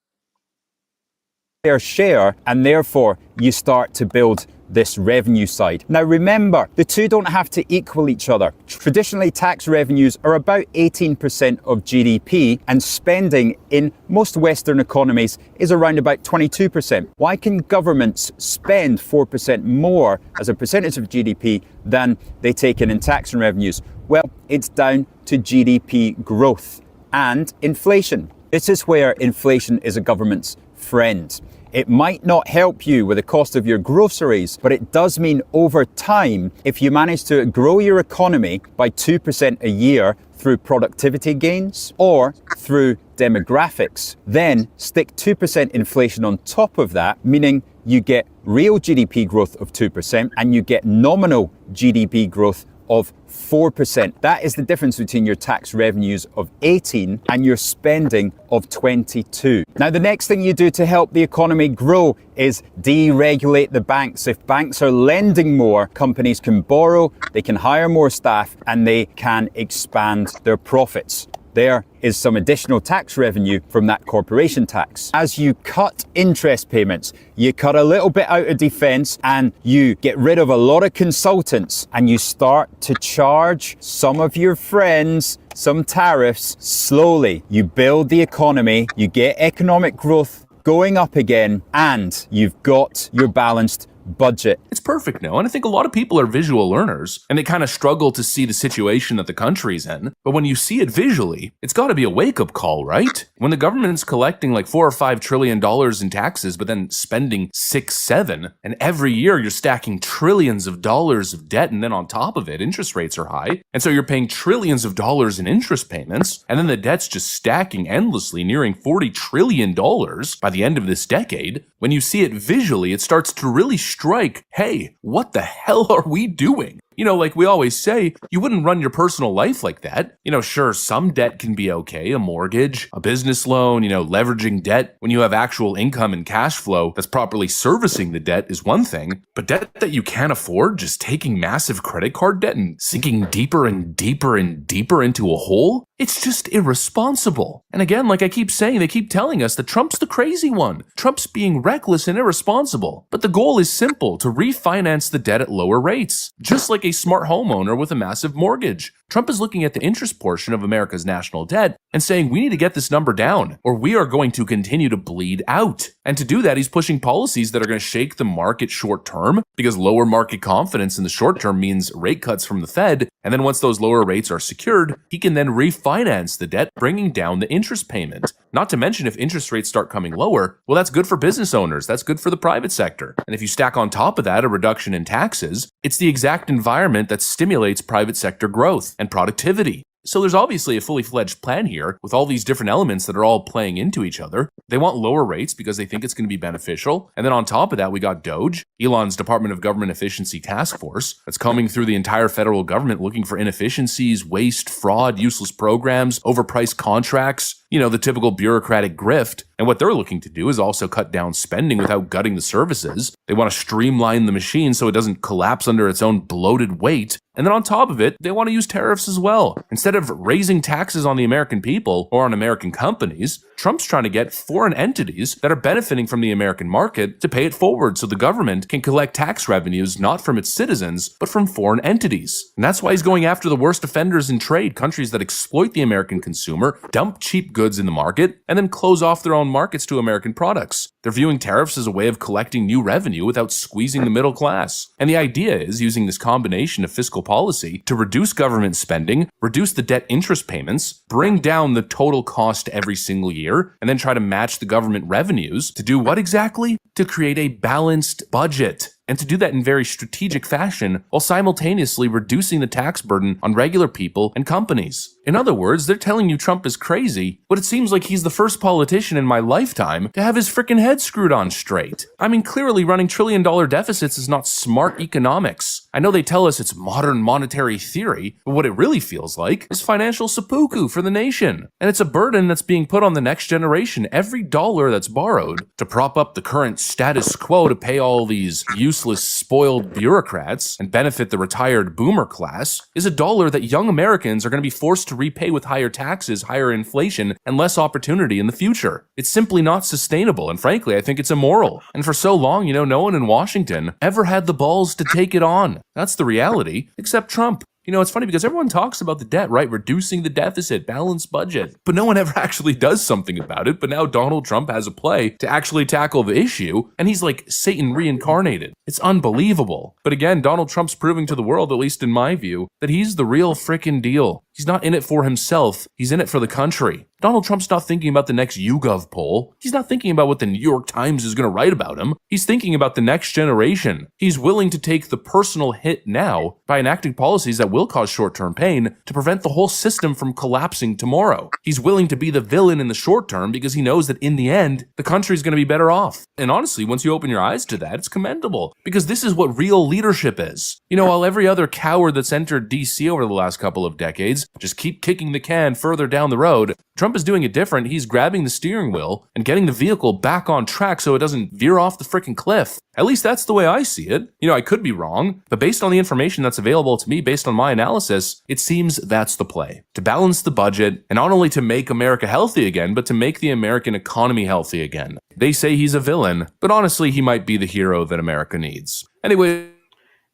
Fair share, and therefore you start to build this revenue side. Now remember, the two don't have to equal each other. Traditionally, tax revenues are about 18% of GDP, and spending in most Western economies is around about 22%. Why can governments spend 4% more as a percentage of GDP than they take in tax and revenues? Well, it's down to GDP growth and inflation. This is where inflation is a government's friend. It might not help you with the cost of your groceries, but it does mean over time, if you manage to grow your economy by 2% a year through productivity gains or through demographics, then stick 2% inflation on top of that, meaning you get real GDP growth of 2% and you get nominal GDP growth of 4%. That is the difference between your tax revenues of 18 and your spending of 22. Now, the next thing you do to help the economy grow is deregulate the banks. If banks are lending more, companies can borrow, they can hire more staff, and they can expand their profits. There is some additional tax revenue from that corporation tax. As you cut interest payments, you cut a little bit out of defense and you get rid of a lot of consultants and you start to charge some of your friends some tariffs slowly. You build the economy, you get economic growth going up again, and you've got your balanced budget. It's perfect now, and I think a lot of people are visual learners, and they kind of struggle to see the situation that the country's in. But when you see it visually, it's got to be a wake-up call, right? When the government's collecting like $4 or $5 trillion in taxes, but then spending 6, 7, and every year you're stacking trillions of dollars of debt, and then on top of it, interest rates are high, and so you're paying trillions of dollars in interest payments, and then the debt's just stacking endlessly, nearing $40 trillion by the end of this decade. When you see it visually, it starts to really strike, hey, what the hell are we doing? You know, like we always say, you wouldn't run your personal life like that. You know, sure, some debt can be okay, a mortgage, a business loan, leveraging debt when you have actual income and cash flow that's properly servicing the debt is one thing, but debt that you can't afford, just taking massive credit card debt and sinking deeper and deeper and deeper into a hole, it's just irresponsible. And again, like I keep saying, they keep telling us that Trump's the crazy one. Trump's being reckless and irresponsible. But the goal is simple, to refinance the debt at lower rates, just like a smart homeowner with a massive mortgage. Trump is looking at the interest portion of America's national debt and saying we need to get this number down or we are going to continue to bleed out. And to do that, he's pushing policies that are going to shake the market short term because lower market confidence in the short term means rate cuts from the Fed. And then once those lower rates are secured, he can then refinance the debt, bringing down the interest payment. Not to mention, if interest rates start coming lower, well, that's good for business owners. That's good for the private sector. And if you stack on top of that a reduction in taxes, it's the exact environment that stimulates private sector growth and productivity. So there's obviously a fully fledged plan here with all these different elements that are all playing into each other. They want lower rates because they think it's going to be beneficial. And then on top of that, we got DOGE, Elon's Department of Government Efficiency Task Force, that's combing through the entire federal government looking for inefficiencies, waste, fraud, useless programs, overpriced contracts, the typical bureaucratic grift. And what they're looking to do is also cut down spending without gutting the services. They want to streamline the machine so it doesn't collapse under its own bloated weight. And then on top of it, they want to use tariffs as well. Instead of raising taxes on the American people or on American companies, Trump's trying to get foreign entities that are benefiting from the American market to pay it forward so the government can collect tax revenues not from its citizens, but from foreign entities. And that's why he's going after the worst offenders in trade, countries that exploit the American consumer, dump cheap goods in the market, and then close off their own markets to American products. They're viewing tariffs as a way of collecting new revenue without squeezing the middle class. And the idea is using this combination of fiscal policy to reduce government spending, reduce the debt interest payments, bring down the total cost every single year, and then try to match the government revenues to do what exactly? To create a balanced budget. And to do that in very strategic fashion while simultaneously reducing the tax burden on regular people and companies. In other words, they're telling you Trump is crazy, but it seems like he's the first politician in my lifetime to have his frickin' head screwed on straight. I mean, clearly running trillion-dollar deficits is not smart economics. I know they tell us it's modern monetary theory, but what it really feels like is financial seppuku for the nation. And it's a burden that's being put on the next generation. Every dollar that's borrowed to prop up the current status quo to pay all these useless, spoiled bureaucrats and benefit the retired boomer class is a dollar that young Americans are going to be forced to repay with higher taxes, higher inflation, and less opportunity in the future. It's simply not sustainable, and frankly, I think it's immoral. And for so long, no one in Washington ever had the balls to take it on. That's the reality, except Trump. It's funny because everyone talks about the debt, right? Reducing the deficit, balanced budget. But no one ever actually does something about it. But now Donald Trump has a play to actually tackle the issue, and he's like Satan reincarnated. It's unbelievable. But again, Donald Trump's proving to the world, at least in my view, that he's the real frickin' deal. He's not in it for himself. He's in it for the country. Donald Trump's not thinking about the next YouGov poll. He's not thinking about what the New York Times is going to write about him. He's thinking about the next generation. He's willing to take the personal hit now by enacting policies that will cause short-term pain to prevent the whole system from collapsing tomorrow. He's willing to be the villain in the short term because he knows that in the end, the country's going to be better off. And honestly, once you open your eyes to that, it's commendable because this is what real leadership is. While every other coward that's entered DC over the last couple of decades just keep kicking the can further down the road, Trump is doing it different. He's grabbing the steering wheel and getting the vehicle back on track so it doesn't veer off the freaking cliff. At least that's the way I see it. I could be wrong, but based on the information that's available to me, based on my analysis, it seems that's the play. To balance the budget, and not only to make America healthy again, but to make the American economy healthy again. They say he's a villain, but honestly, he might be the hero that America needs. Anyway.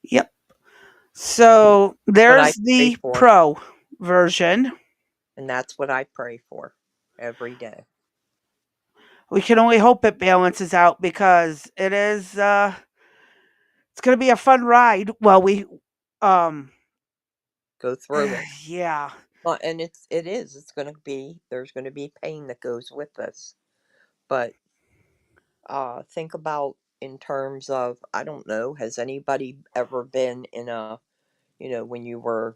Yep. So there's pray the for. pro version. And that's what I pray for every day. We can only hope it balances out because it is it's going to be a fun ride while we Go through it. yeah. Well, and it's going to be, there's going to be pain that goes with this. But think about in terms of, I don't know, has anybody ever been in a, when you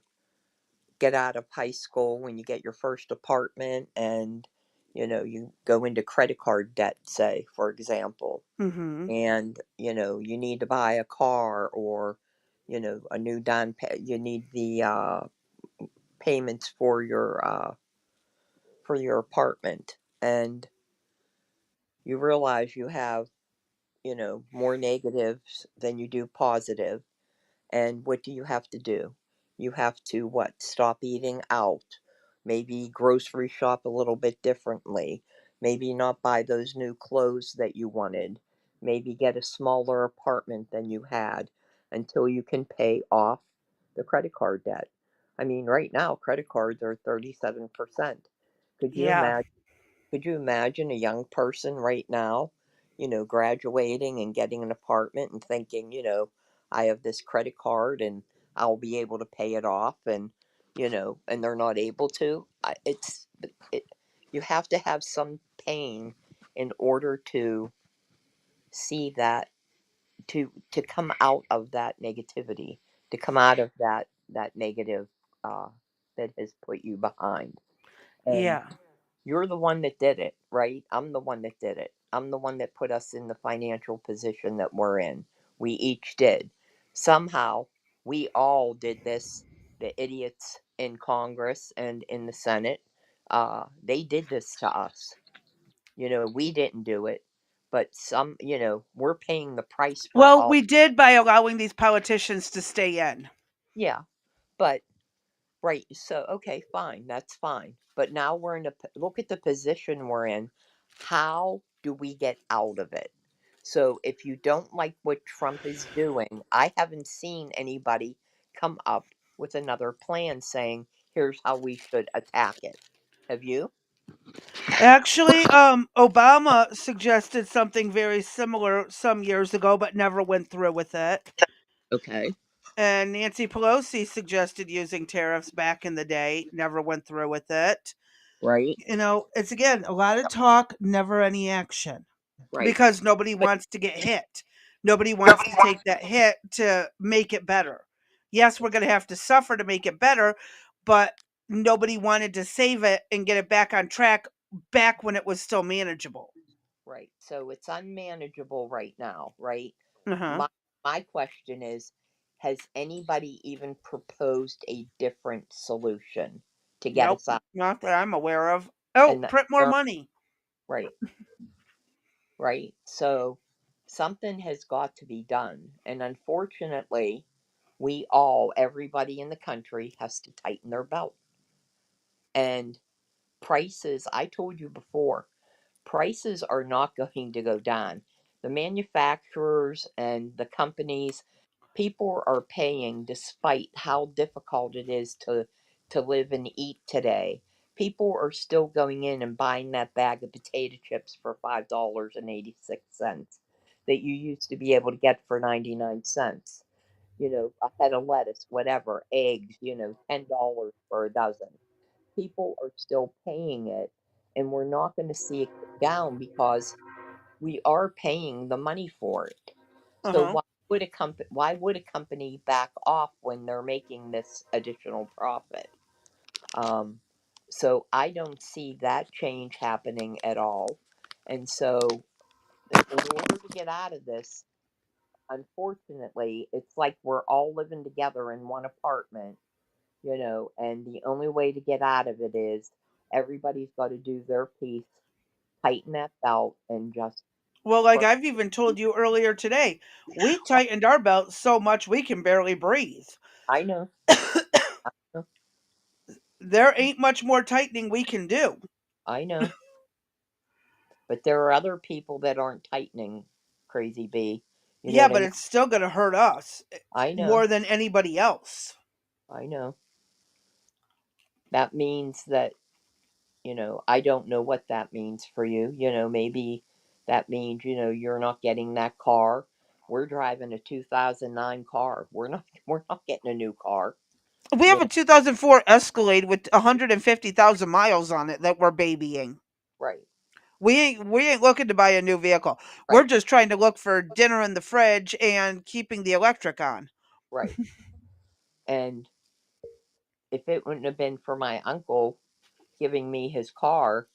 get out of high school, when you get your first apartment and, you go into credit card debt, say, for example, Mhm. and, you need to buy a car or, a new you need the payments for your apartment, and you realize you have more negatives than you do positive. And what do you have to do? You have to what? Stop eating out, maybe grocery shop a little bit differently, maybe not buy those new clothes that you wanted, maybe get a smaller apartment than you had until you can pay off the credit card debt. I mean, right now credit cards are 37%. Could you Yeah. imagine a young person right now, graduating and getting an apartment and thinking, I have this credit card and I'll be able to pay it off, and and they're not able to. It, you have to have some pain in order to see that, to come out of that negativity, to come out of that negative uh, that has put you behind. And Yeah. you're the one that did it, right? I'm the one that did it. I'm the one that put us in the financial position that we're in. We each did. Somehow, we all did this. The idiots in Congress and in the Senate, they did this to us. We didn't do it, but we're paying the price for Well, all. we did by allowing these politicians to stay in. Yeah, but right. So, okay, fine. That's fine. But now we're look at the position we're in. How do we get out of it? So, if you don't like what Trump is doing, I haven't seen anybody come up with another plan saying, here's how we should attack it. Have you? Actually, Obama suggested something very similar some years ago, but never went through with it. Okay. And Nancy Pelosi suggested using tariffs back in the day, never went through with it. Right. It's again a lot of talk, never any action. Right. Because nobody But wants to get hit. Nobody wants to take that hit to make it better. Yes, we're going to have to suffer to make it better, but nobody wanted to save it and get it back on track back when it was still manageable. right. So it's unmanageable right now, right? Uh-huh. My my question is, has anybody even proposed a different solution to get Nope, us out? not that I'm aware of. Oh, And that print more there money. right, right. So something has got to be done. And unfortunately, everybody in the country has to tighten their belt. And prices, I told you before, prices are not going to go down. The manufacturers and the companies, people are paying despite how difficult it is to live and eat today. People are still going in and buying that bag of potato chips for $5.86 that you used to be able to get for 99 cents. A head of lettuce, whatever, eggs, $10 for a dozen. People are still paying it, and we're not going to see it go down because we are paying the money for it. So Uh-huh. why would a company back off when they're making this additional profit? Um, so I don't see that change happening at all. And so in order to get out of this, unfortunately, it's like we're all living together in one apartment, and the only way to get out of it is everybody's got to do their piece, tighten that belt, and just Well, like work. I've even told you earlier today, we tightened our belt so much we can barely breathe. I know. There ain't much more tightening we can do. I know. But there are other people that aren't tightening, Crazy B. You know Yeah, what I but mean? it's still going to hurt us I know. more than anybody else. I know. That means that, I don't know what that means for you. Maybe that means, you're not getting that car. We're driving a 2009 car. We're not getting a new car. We You have know, a 2004 Escalade with 150,000 miles on it that we're babying. right. We ain't looking to buy a new vehicle. We're Right. just trying to look for dinner in the fridge and keeping the electric on. Right. And if it wouldn't have been for my uncle giving me his car,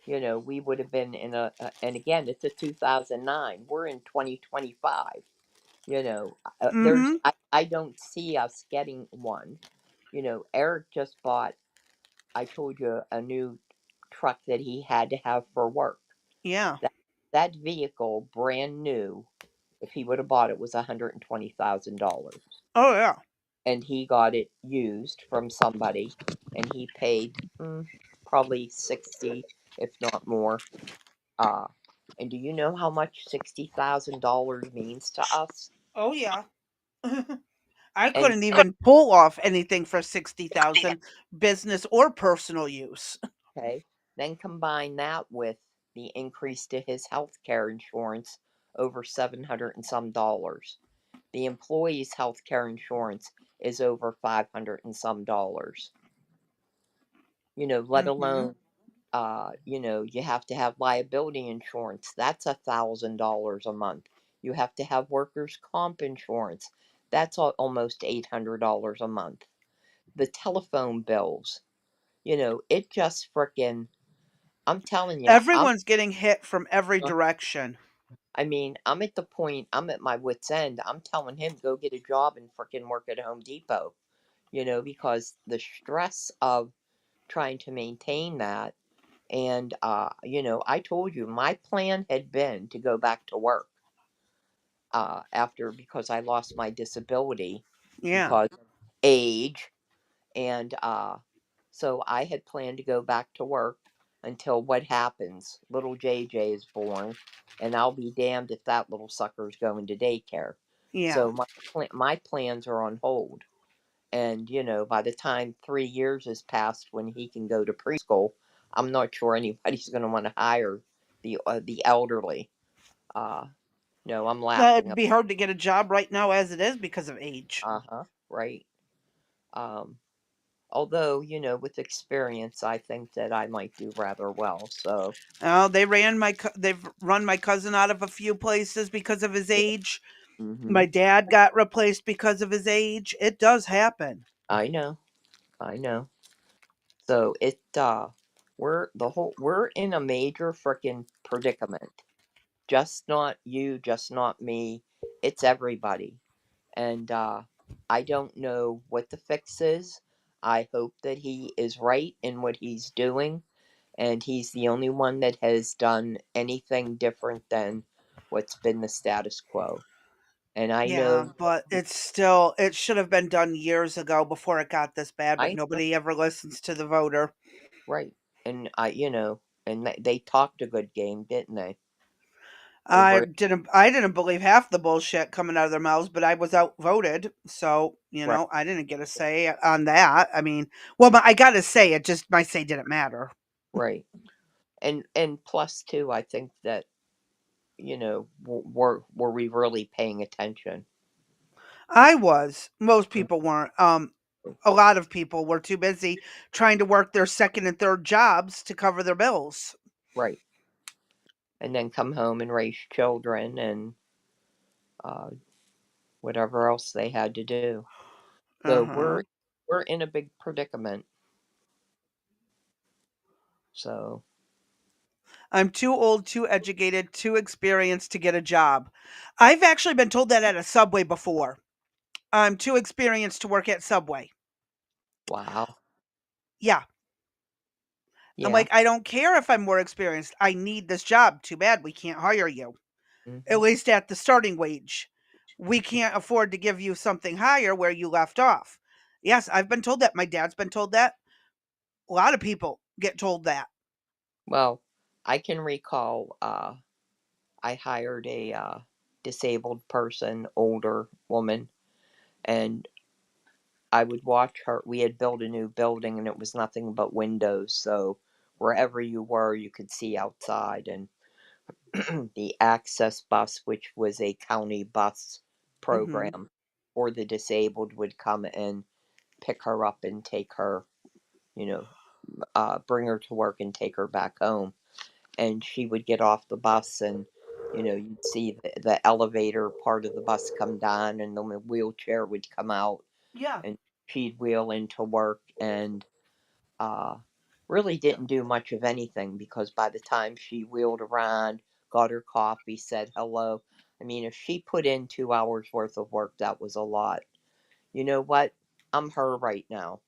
we would have been and again, it's a 2009. We're in 2025. Mhm. I don't see us getting one. Eric just bought, I told you, a new truck that he had to have for work. Yeah. That vehicle, brand new, if he would have bought it, was $120,000. Oh yeah. And he got it used from somebody, and he paid probably 60, if not more. Uh, and do you know how much $60,000 means to us? Oh yeah. I And couldn't even pull off anything for 60,000 business or personal use. okay, then combine that with the increase to his health care insurance over 700 and some dollars. The employee's health care insurance is over 500 and some dollars. Let Mhm. alone you have to have liability insurance. That's $1,000 a month. You have to have workers' comp insurance. That's almost $800 a month. The telephone bills, it just frickin'. I'm telling you, Everyone's getting hit from every uh, direction. I mean, I'm at the point. I'm at my wits' end. I'm telling him go get a job and frickin' work at Home Depot. Because the stress of trying to maintain that And I told you my plan had been to go back to work after, because I lost my disability Yeah. because of age. And so I had planned to go back to work until what happens. Little JJ is born, and I'll be damned if that little sucker's going to daycare. Yeah. So my plans are on hold. And by the time 3 years has passed when he can go to preschool, I'm not sure anybody's going to want to hire the elderly. Uh, no, I'm laughing. It'd be hard to get a job right now as it is because of age. Uh-huh, right. Um, Although, with experience, I think that I might do rather well. So, Oh, they've run my cousin out of a few places because of his yeah. age. Hmm. My dad got replaced because of his age. It does happen. I know. I know. So we're in a major freaking predicament. Just not you, just not me. It's everybody. And I don't know what the fix is. I hope that he is right in what he's doing, and he's the only one that has done anything different than what's been the status quo. And I Yeah, know, but it should have been done years ago before it got this bad, but I know, nobody ever listens to the voter. right? And and they talked a good game, didn't they? I Over, didn't I didn't believe half the bullshit coming out of their mouths, but I was outvoted, so, right, I didn't get a say on that. I mean, well, I got to say it, just my say didn't matter. right. And plus too, I think that were we really paying attention? I was. Most Mm. people weren't. A lot of people were too busy trying to work their second and third jobs to cover their bills. Right. And then come home and raise children and uh, whatever else they had to do. So Uh-huh. we're in a big predicament. So I'm too old, too educated, too experienced to get a job. I've actually been told that at a Subway before. I'm too experienced to work at Subway. wow, Yeah. I'm yeah, like, I don't care if I'm more experienced. I need this job. Too bad we can't hire you, hmm, at least at the starting wage. We can't afford to give you something higher where you left off. Yes, I've been told that. My dad's been told that. A lot of people get told that. well, I can recall I hired a disabled person, older woman, and I would watch her. We had built a new building, and it was nothing but windows, so wherever you were, you could see outside. And the access bus, which was a county bus Mhm. program for the disabled, would come and pick her up and take her, you know, bring her to work and take her back home. And she would get off the bus, and you'd see the elevator part of the bus come down, and then the wheelchair would come out, Yeah. and she'd wheel into work, and uh, really didn't do much of anything, because by the time she wheeled around, got her coffee, said hello, I mean, if she put in 2 hours worth of work, that was a lot. You know what? I'm her right now.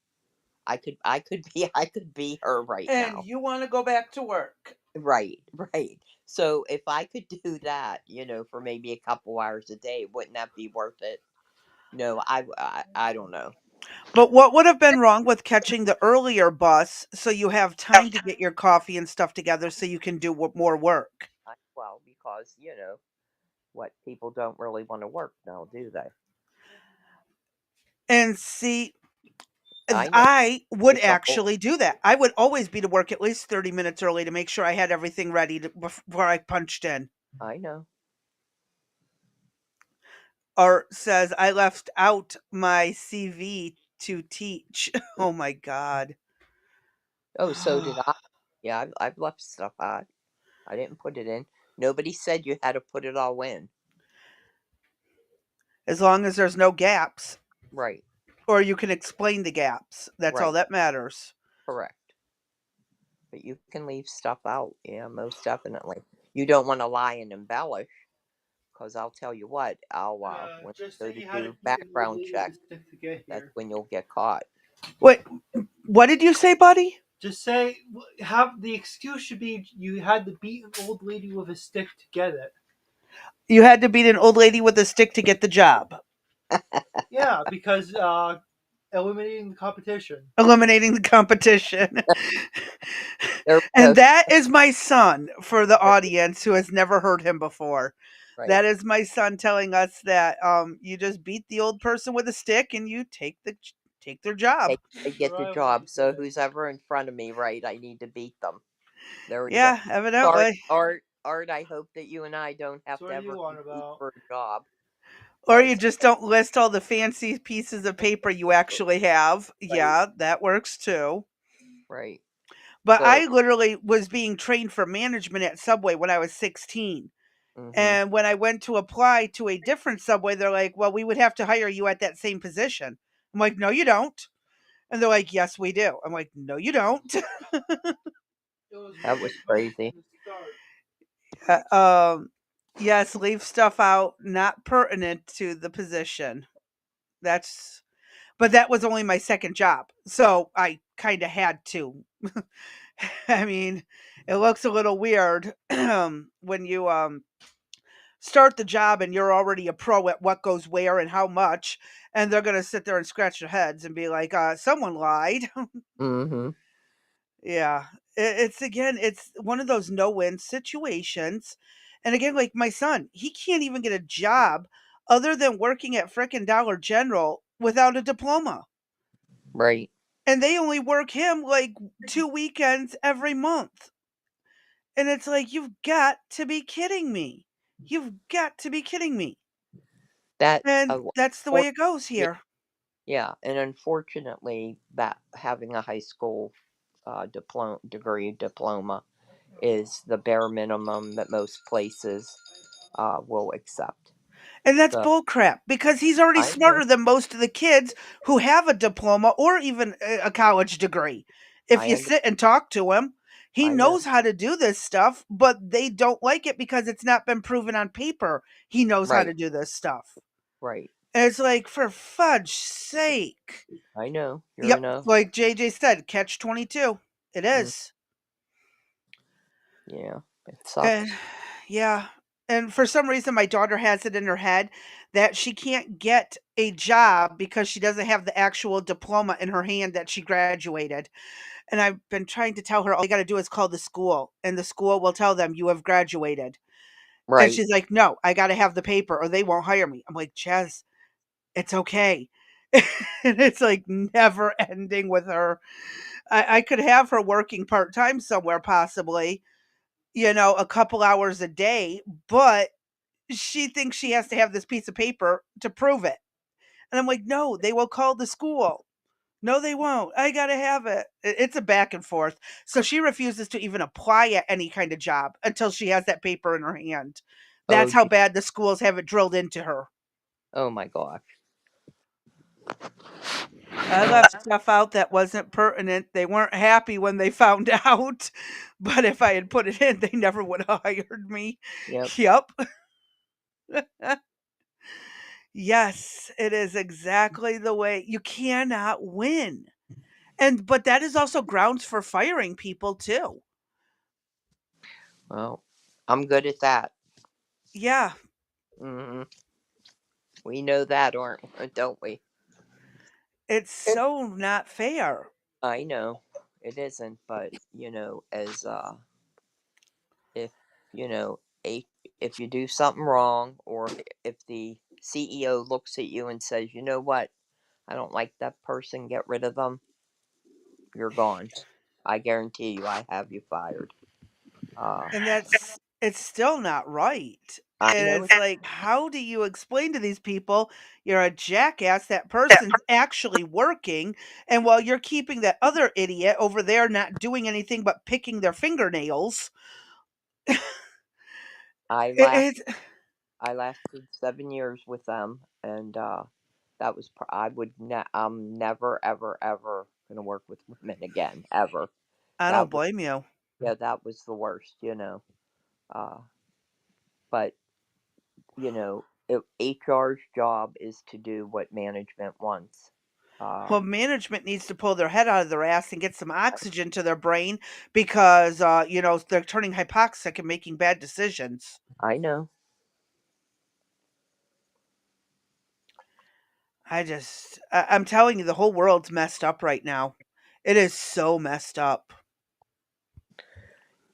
I could be her right And now. you want to go back to work. Right, right. So if I could do that, for maybe a couple hours a day, wouldn't that be worth it? No, I don't know. But what would have been wrong with catching the earlier bus so you have time to get your coffee and stuff together so you can do more work? Well, because what, people don't really want to work now, do they? And see, I know I would it's a whole. actually do that. I would always be to work at least 30 minutes early to make sure I had everything ready before I punched in. I know. Or says I left out my CV to teach. Oh my God. Oh, so did I. Yeah, I've left stuff out. I didn't put it in. Nobody said you had to put it all in. As long as there's no gaps, Right, or you can explain the gaps. That's all right, that matters. correct. But you can leave stuff out. Yeah, most definitely. You don't want to lie and embellish, because I'll tell you what, when Just I go say to you had a do freaking background really check, to get that's here. when you'll get caught. Wait, what did you say, buddy? Just say have the excuse should be you had to beat an old lady with a stick to get it. You had to beat an old lady with a stick to get the job. Yeah, because eliminating the competition. Eliminating the competition. There we And go. that is my son for the audience who has never heard him before. Right. That is my son telling us that you just beat the old person with a stick and you take their job. They That's get what the I like job. to So say. who's ever in front of me, right? I need to beat them. There we go. Yeah, Art, evidently. Art, Art. I hope that you and I don't That's have to what ever you on compete about. for a job. Or you Cause just don't list all the fancy pieces of paper you actually have. right, Yeah, that works too. right. But So, I literally was being trained for management at Subway when I was 16. mm-hmm, And when I went to apply to a different Subway, they're like, well, we would have to hire you at that same position. I'm like, no, you don't. And they're like, yes, we do. I'm like, no, you don't. It was that was management crazy. from the start. um, yes, leave stuff out not pertinent to the position. That's, but that was only my second job. So I kind of had to. I mean, it looks a little weird when you start the job and you're already a pro at what goes where and how much, and they're going to sit there and scratch their heads and be like, someone lied. Mm-hmm. Yeah. It's again, it's one of those no-win situations. And again, like my son, he can't even get a job other than working at frickin' Dollar General without a diploma. Right. And they only work him like 2 weekends every month. And it's like, you've got to be kidding me. You've got to be kidding me. That. And that's the way For, it goes yeah, here. yeah. And unfortunately, that having a high school diploma is the bare minimum that most places will accept. And that's So bullcrap because he's already I know. smarter than most of the kids who have a diploma or even a college degree. If I you under, sit and talk to him, he I know. knows how to do this stuff, but they don't like it because it's not been proven on paper he knows how Right. to do this stuff. Right. And it's like, for fudge sake. I know. You're in Yep, a. like JJ said, catch 22. It Mm, is. yeah. It And sucks. yeah. And for some reason, my daughter has it in her head that she can't get a job because she doesn't have the actual diploma in her hand that she graduated. And I've been trying to tell her all you got to do is call the school, and the school will tell them you have graduated. And Right. she's like, no, I got to have the paper or they won't hire me. I'm like, Jess, it's okay. And it's like never ending with her. I could have her working part time somewhere, possibly, a couple hours a day, but she thinks she has to have this piece of paper to prove it. And I'm like, no, they will call the school. No, they won't. I got to have it. It's a back and forth. So she refuses to even apply at any kind of job until she has that paper in her hand. Oh. That's how bad the schools have it drilled into her. Oh my gosh. I Well. left stuff out that wasn't pertinent. They weren't happy when they found out. But if I had put it in, they never would have hired me. Yep. Yep. Yes, it is exactly the way you cannot win. And but that is also grounds for firing people too. Well, I'm good at that. Yeah, Hmm. We know that, don't we? it's so not fair. I know it isn't, but as if you know, a if you do something wrong, or if the CEO looks at you and says, "You know what? I don't like that person. Get rid of them. You're gone. I guarantee you, I have you fired." Uh, And that's it's still not right. I And know. it's like, how do you explain to these people you're a jackass? That person's actually working, and while you're keeping that other idiot over there not doing anything but picking their fingernails, I last it, I lasted 7 years with them, and that was I'm never ever ever gonna work with women again ever. I don't That was blame you. Yeah, that was the worst. Uh, but HR's job is to do what management wants. Uh, Well, management needs to pull their head out of their ass and get some oxygen to their brain because, they're turning hypoxic and making bad decisions. I know. I'm telling you, the whole world's messed up right now. It is so messed up.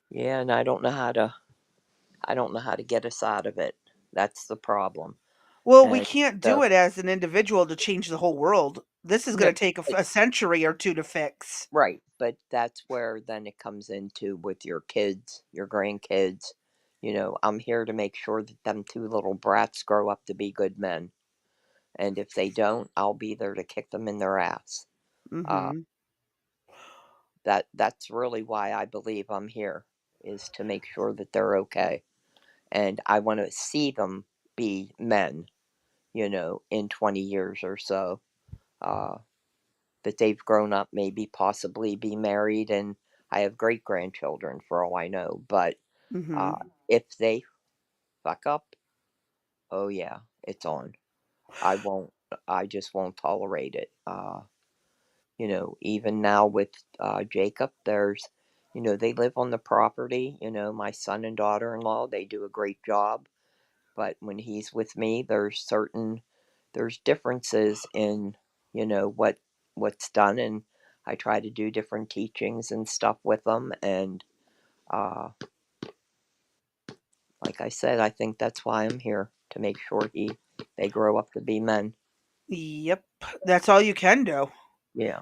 Yeah, and I don't know how to get us out of it. That's the problem. Well, we And can't do so it as an individual to change the whole world. This is no, going to take but a century or two to fix. right, but that's where then it comes into with your kids, your grandkids. I'm here to make sure that them two little brats grow up to be good men. And if they don't, I'll be there to kick them in their ass. Uh, Hmm. that's really why I believe I'm here, is to make sure that they're okay. And I want to see them be men, in 20 years or so. Uh, that they've grown up, maybe possibly be married, and I have great grandchildren for all I know. But Hmm. uh, if they fuck up, oh yeah, it's on. I won't. I just won't tolerate it. Even now with Jacob, they live on the property. My son and daughter-in-law, they do a great job. But when he's with me, there's differences in, what's done, and I try to do different teachings and stuff with them. And uh, like I said, I think that's why I'm here, to make sure they grow up to be men. Yep, that's all you can do. Yeah,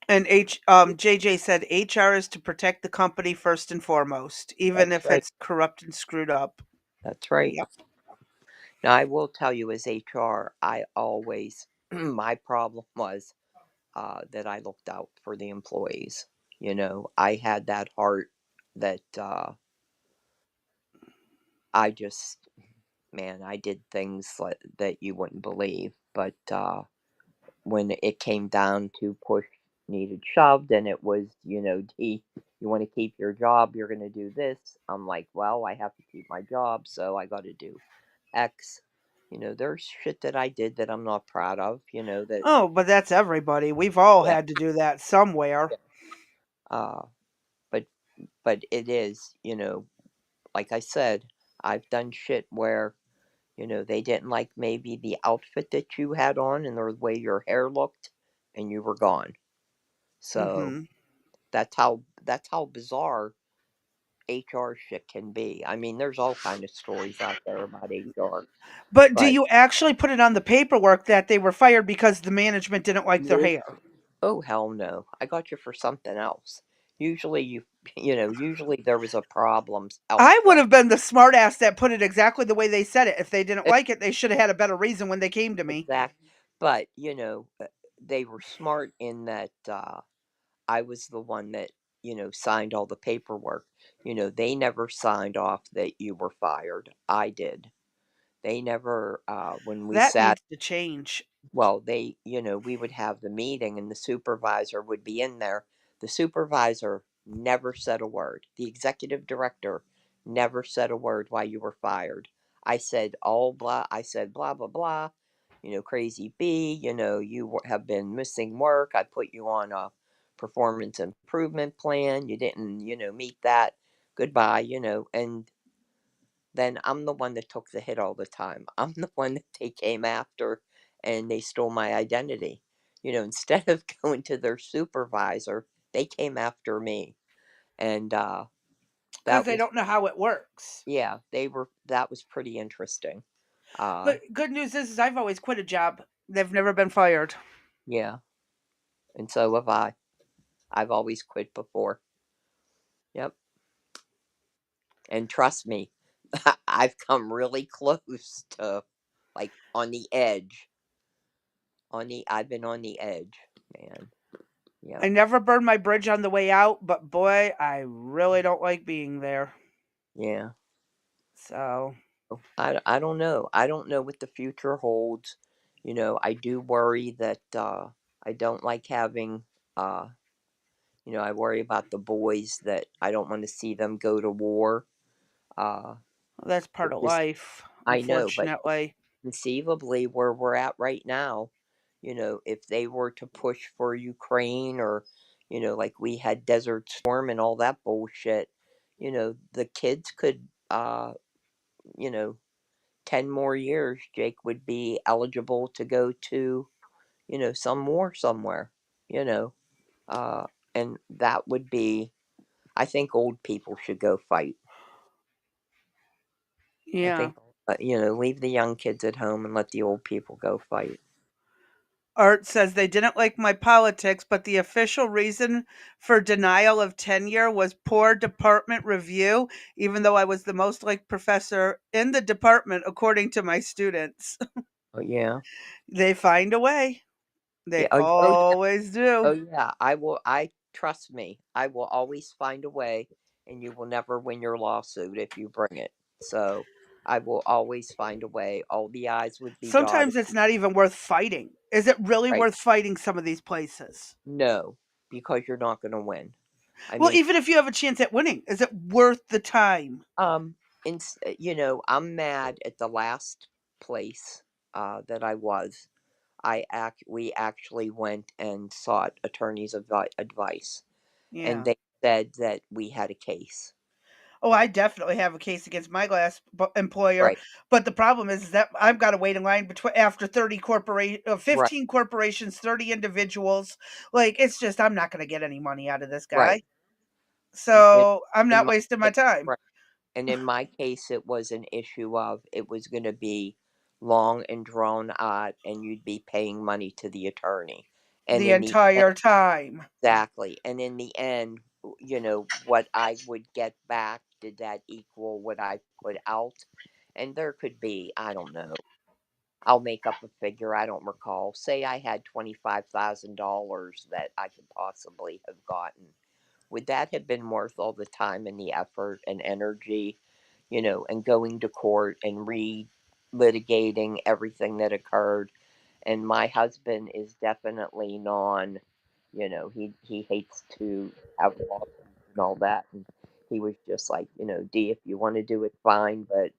And JJ said HR is to protect the company first and foremost, even that's if right. it's corrupt and screwed up. That's right. Yep. Now I will tell you, as HR, I always my problem was that I looked out for the employees. I had that heart that I just, man, I did things that you wouldn't believe. But when it came down to push needed shoved, and it was, gee, you want to keep your job, you're going to do this. I'm like, well, I have to keep my job, so I got to do X. There's shit that I did that I'm not proud of. That Oh, but that's everybody. We've all yeah. had to do that somewhere. Uh, but it is, like I said, I've done shit where, they didn't like maybe the outfit that you had on and the way your hair looked, and you were gone. So Hmm. that's how bizarre HR shit can be. I mean, there's all kind of stories out there about HR, But do but you actually put it on the paperwork that they were fired because the management didn't like their nope. hair? Oh hell no. I got you for something else. Usually usually there was a problem I would elsewhere. have been the smartass that put it exactly the way they said it. If they didn't like it, they should have had a better reason when they came to me. Exact. But, they were smart in that I was the one that, signed all the paperwork. They never signed off that you were fired. I did. They never, when we That sat, needs to change. well, we would have the meeting and the supervisor would be in there. The supervisor never said a word. The executive director never said a word while you were fired. I said blah, blah, blah. Crazy B, you have been missing work. I put you on a performance improvement plan. You didn't, meet that. Goodbye, and then I'm the one that took the hit all the time. I'm the one that they came after, and they stole my identity. Instead of going to their supervisor, they came after me. And Because that they was, don't know how it works. yeah, that was pretty interesting. Uh, But good news is I've always quit a job. They've never been fired. yeah, and so have I. I've always quit before. Yep. And trust me, I've come really close to, like, on the edge. I've been on the edge, man. I Yep. never burned my bridge on the way out, but boy, I really don't like being there. Yeah. So, I don't know. I don't know what the future holds. I do worry that I don't like having, uh, I worry about the boys, that I don't want to see them go to war. Uh, that's part of because life, I know, but unfortunately. conceivably, where we're at right now, if they were to push for Ukraine, or, like we had Desert Storm and all that bullshit, the kids could, you know, 10 more years, Jake would be eligible to go to, some war somewhere, you know, uh, and that would be, I think old people should go fight. I Yeah. think, leave the young kids at home and let the old people go fight. Art says they didn't like my politics, but the official reason for denial of tenure was poor department review, even though I was the most liked professor in the department, according to my students. Oh, yeah. They find a way. Yeah. They Oh, yeah. always Oh, do. yeah. Trust me, I will always find a way, and you will never win your lawsuit if you bring it. So I will always find a way. All the I's would be dotted. Sometimes it's not even worth fighting. Is it really Right. worth fighting some of these places? No, because you're not going to win. I Well, mean, even if you have a chance at winning, is it worth the time? um, I'm mad at the last place that I was. We actually went and sought attorneys' advice, and Yeah. they said that we had a case. Oh, I definitely have a case against my last employer, Right, but the problem is that I've got to wait in line between after right, 15 corporations, 30 individuals. Like it's just I'm not going to get any money out of this right. guy. And So, I'm in not my wasting my case, time. right, and in my case, it was an issue of it was going to be long and drawn out, and you'd be paying money to the attorney. And The in the entire time. Exactly. And in the end, what I would get back, did that equal what I put out? And there could be, I don't know, I'll make up a figure, I don't recall. Say I had $25,000 that I could possibly have gotten. Would that have been worth all the time and the effort and energy, and going to court and re litigating everything that occurred? And my husband is definitely he hates to have lawsuits and all that, and he was just like, D, if you want to do it, fine, but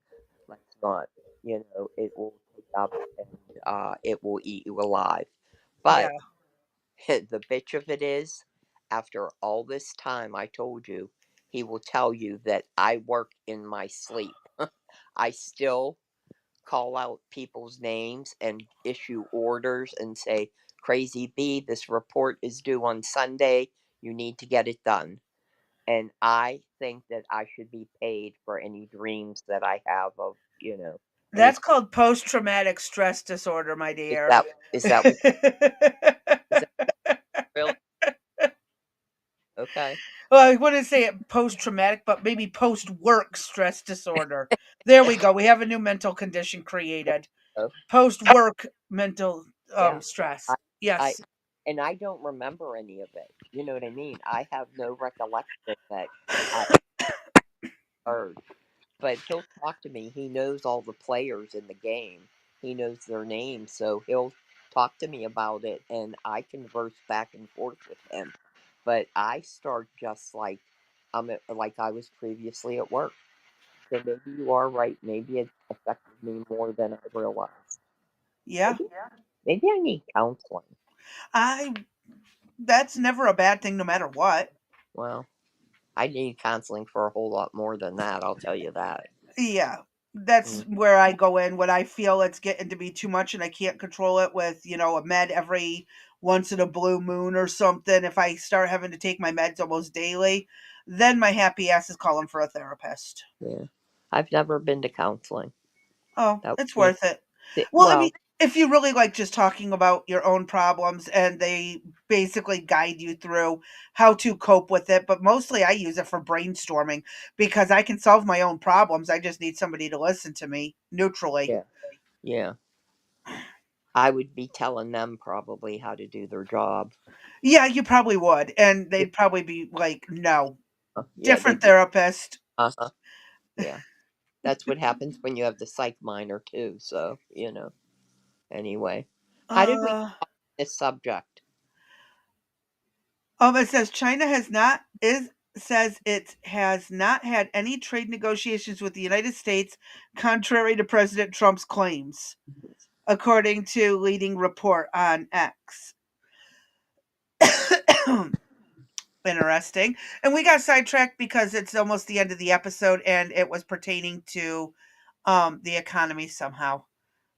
let's not. It will take up, and it will eat you alive. Yeah. But the bitch of it is, after all this time, I told you, he will tell you that I work in my sleep. I still call out people's names and issue orders and say, Crazy B, this report is due on Sunday. You need to get it done. And I think that I should be paid for any dreams that I have of, any. That's called post traumatic stress disorder, my Is dear. that what is that really? Okay. Well, I wouldn't say it post traumatic, but maybe post work stress disorder. There we go. We have a new mental condition created. So, Post work mental yeah. I, stress. I Yes. and I don't remember any of it. You know what I mean? I have no recollection that I heard. But he'll talk to me. He knows all the players in the game. He knows their names, so he'll talk to me about it, and I converse back and forth with him. But I start just like like I was previously at work. So maybe you are right. Maybe it affected me more than I realized. Yeah. Maybe, maybe I need counseling. I That's never a bad thing no matter what. Well, I need counseling for a whole lot more than that. I'll tell you that. Yeah. That's Mm, where I go in when I feel it's getting to be too much and I can't control it with, a med every once in a blue moon or something. If I start having to take my meds almost daily, then my happy ass is calling for a therapist. yeah, I've never been to counseling. Oh, That it's would worth it. be Well, I mean, well. if you really like just talking about your own problems and they basically guide you through how to cope with it, but mostly I use it for brainstorming because I can solve my own problems. I just need somebody to listen to me neutrally. Yeah. Yeah. I would be telling them probably how to do their job. Yeah, you probably would. And Yeah. they'd probably be like, no, Yeah, different they'd be, therapist. uh-huh. Yeah. That's what happens when you have the psych minor too. So, anyway. How did we Uh, this subject? it says China has not is says it has not had any trade negotiations with the United States, contrary to President Trump's claims. according to leading report on X. Interesting. And we got sidetracked because it's almost the end of the episode and it was pertaining to the economy somehow.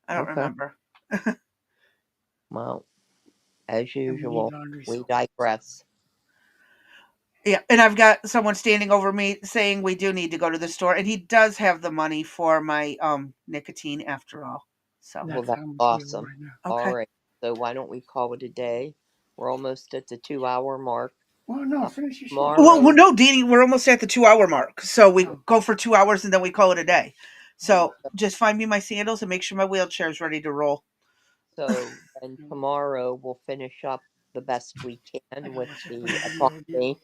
I don't Okay. remember. Well, as And we need usual, laundry we soap. digress. Yeah, and I've got someone standing over me saying we do need to go to the store, and he does have the money for my nicotine after all. So Well, That's that's how much we owe awesome. right now. All okay. right. So why don't we call it a day? We're almost at the 2 hour mark. Well, no, finish your story. Well, Tomorrow. no, Deanie, we're almost at the 2 hour mark, so we Oh. go for 2 hours and then we call it a day. So just find me my sandals and make sure my wheelchair is ready to roll. So then tomorrow we'll finish up the best we I can gotta with watch out for the that Neo deal. economy.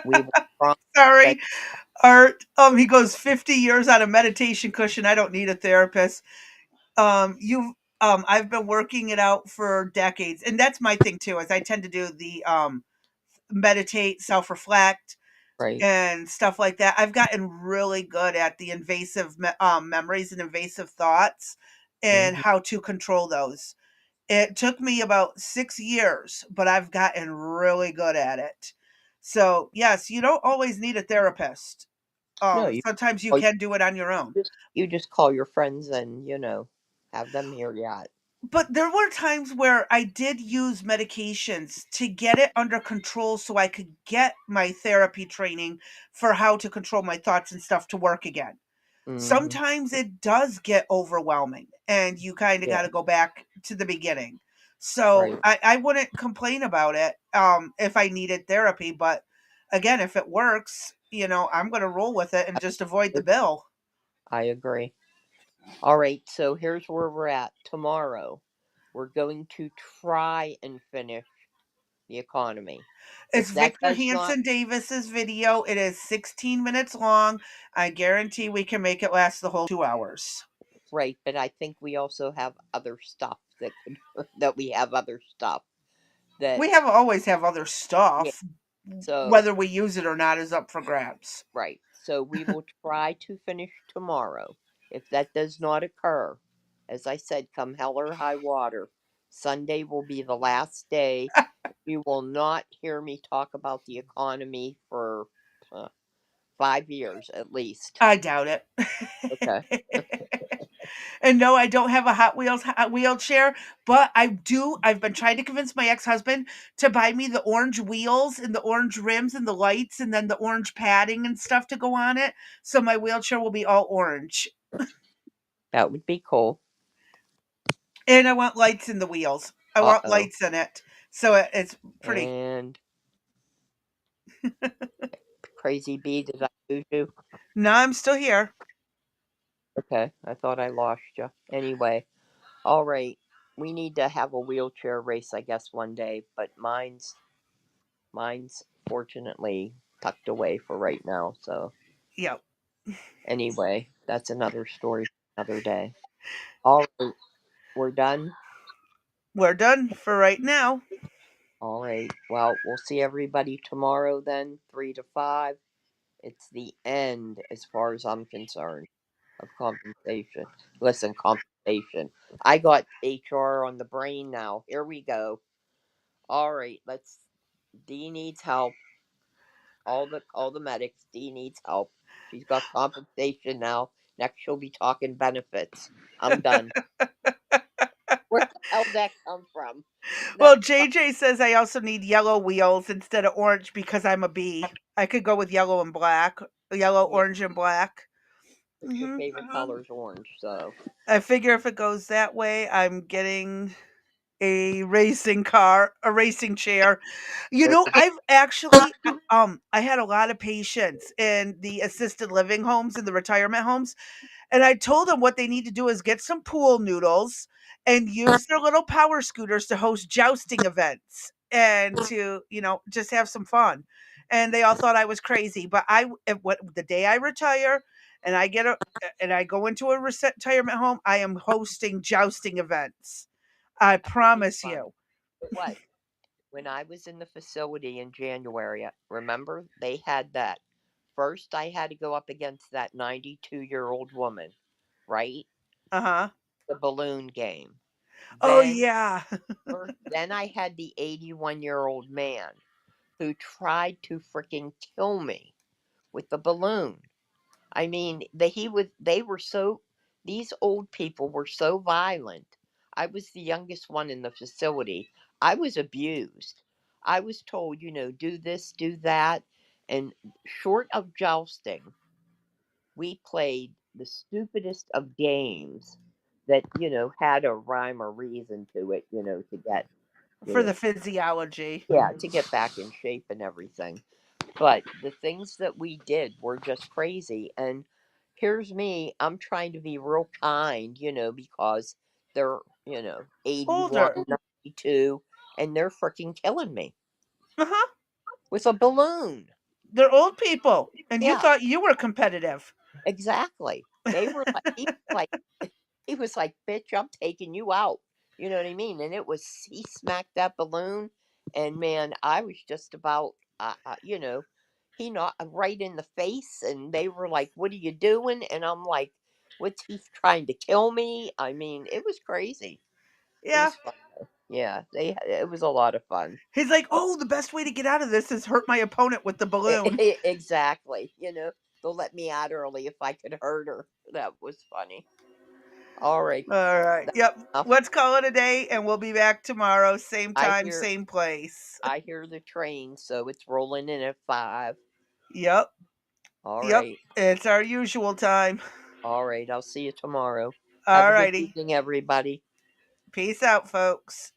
We will try that. Sorry, Art. He goes 50 years on a meditation cushion. I don't need a therapist. You I've been working it out for decades, and that's my thing too. Is I tend to do the meditate, self reflect, Right. and stuff like that. I've gotten really good at the invasive memories and invasive thoughts and Hmm. how to control those. It took me about 6 years, but I've gotten really good at it. So yes, you don't always need a therapist. No, you Sometimes you call, can do it on your own. you just call your friends and have them hear you out. But there were times where I did use medications to get it under control so I could get my therapy training for how to control my thoughts and stuff to work again. Hmm. Sometimes it does get overwhelming and you kind of got Yeah. to go back to the beginning. So Right. I wouldn't complain about it if I needed therapy. But again, if it works, I'm going to roll with it and just avoid the bill. I agree. All right. So here's where we're at. Tomorrow, we're going to try and finish the economy. It's If that Victor does not, Hansen Davis's video. It is 16 minutes long. I guarantee we can make it last the whole 2 hours. right, but I think we also have other stuff that could that we have other stuff that We have always have other yeah. stuff. So Whether we use it or not is up for grabs. right. So we will try to finish tomorrow. If that does not occur, as I said, come hell or high water, Sunday will be the last day. You will not hear me talk about the economy for uh, 5 years at least. I doubt Okay. it. And no, I don't have a Hot wheelchair, but I do. I've been trying to convince my ex-husband to buy me the orange wheels and the orange rims and the lights and then the orange padding and stuff to go on it. So my wheelchair will be all orange. That would be cool. And I want lights in the wheels. I Uh want oh. lights in it. So it's pretty. And Crazy Bee, did I lose you? No, I'm still here. Okay, I thought I lost you. Anyway, all right. We need to have a wheelchair race, I guess, one day, but mine's fortunately tucked away for right now. So Yep. anyway, that's another story for another day. All right, we're done. We're done for right now. All right. Well, we'll see everybody tomorrow then, 3 to 5. It's the end, as far as I'm concerned, of compensation. Listen, compensation. I got HR on the brain now. Here we go. All right, let's. Dee needs help. All the medics. Dee needs help. She's got compensation now. Next, she'll be talking benefits. I'm done. Where the hell did that come from? Well, Next, JJ says I also need yellow wheels instead of orange because I'm a bee. I could go with yellow and black, yellow, yeah, orange, and black. but your hmm favorite color is orange, so I figure if it goes that way, I'm getting a racing car, a racing chair. there you go. I've actually I had a lot of patients in the assisted living homes and the retirement homes. And I told them what they need to do is get some pool noodles and use their little power scooters to host jousting events and to, just have some fun. And they all thought I was crazy, but what the day I retire and I go into a retirement home, I am hosting jousting events. I That would be promise fun. you. It was. When I was in the facility in January, remember they had that. First, I had to go up against that 92-year-old woman, right? Uh-huh. The balloon game. Oh Then, yeah. then I had the 81-year-old man who tried to freaking kill me with the balloon. I mean, they were so these old people were so violent. I was the youngest one in the facility. I was abused. I was told, do this, do that, and short of jousting, we played the stupidest of games that, had a rhyme or reason to it, to get, you For know, the physiology. yeah, to get back in shape and everything. But the things that we did were just crazy. And here's me, I'm trying to be real kind, because they're, 81, Older. 92, and they're freaking killing me Uh-huh. with a balloon. They're old people. And you Yeah, thought you were competitive. exactly. They were like, he was like, bitch, I'm taking you out. You know what I mean? And he smacked that balloon, and man, I was just about, he knocked right in the face, and they were like, what are you doing? And I'm like, what's he trying to kill me? I mean, it was crazy. It Yeah. was fun. Though. Yeah, it was a lot of fun. He's like, oh, the best way to get out of this is hurt my opponent with the balloon. Exactly. They'll let me out early if I could hurt her. That was funny. All right. All right. That's Yep. enough. Let's call it a day and we'll be back tomorrow. Same I time, hear same place. I hear the train, so it's rolling in at 5. Yep. All Yep. right. It's our usual time. All right. I'll see you tomorrow. Have All a good righty. evening, everybody. Peace out, folks.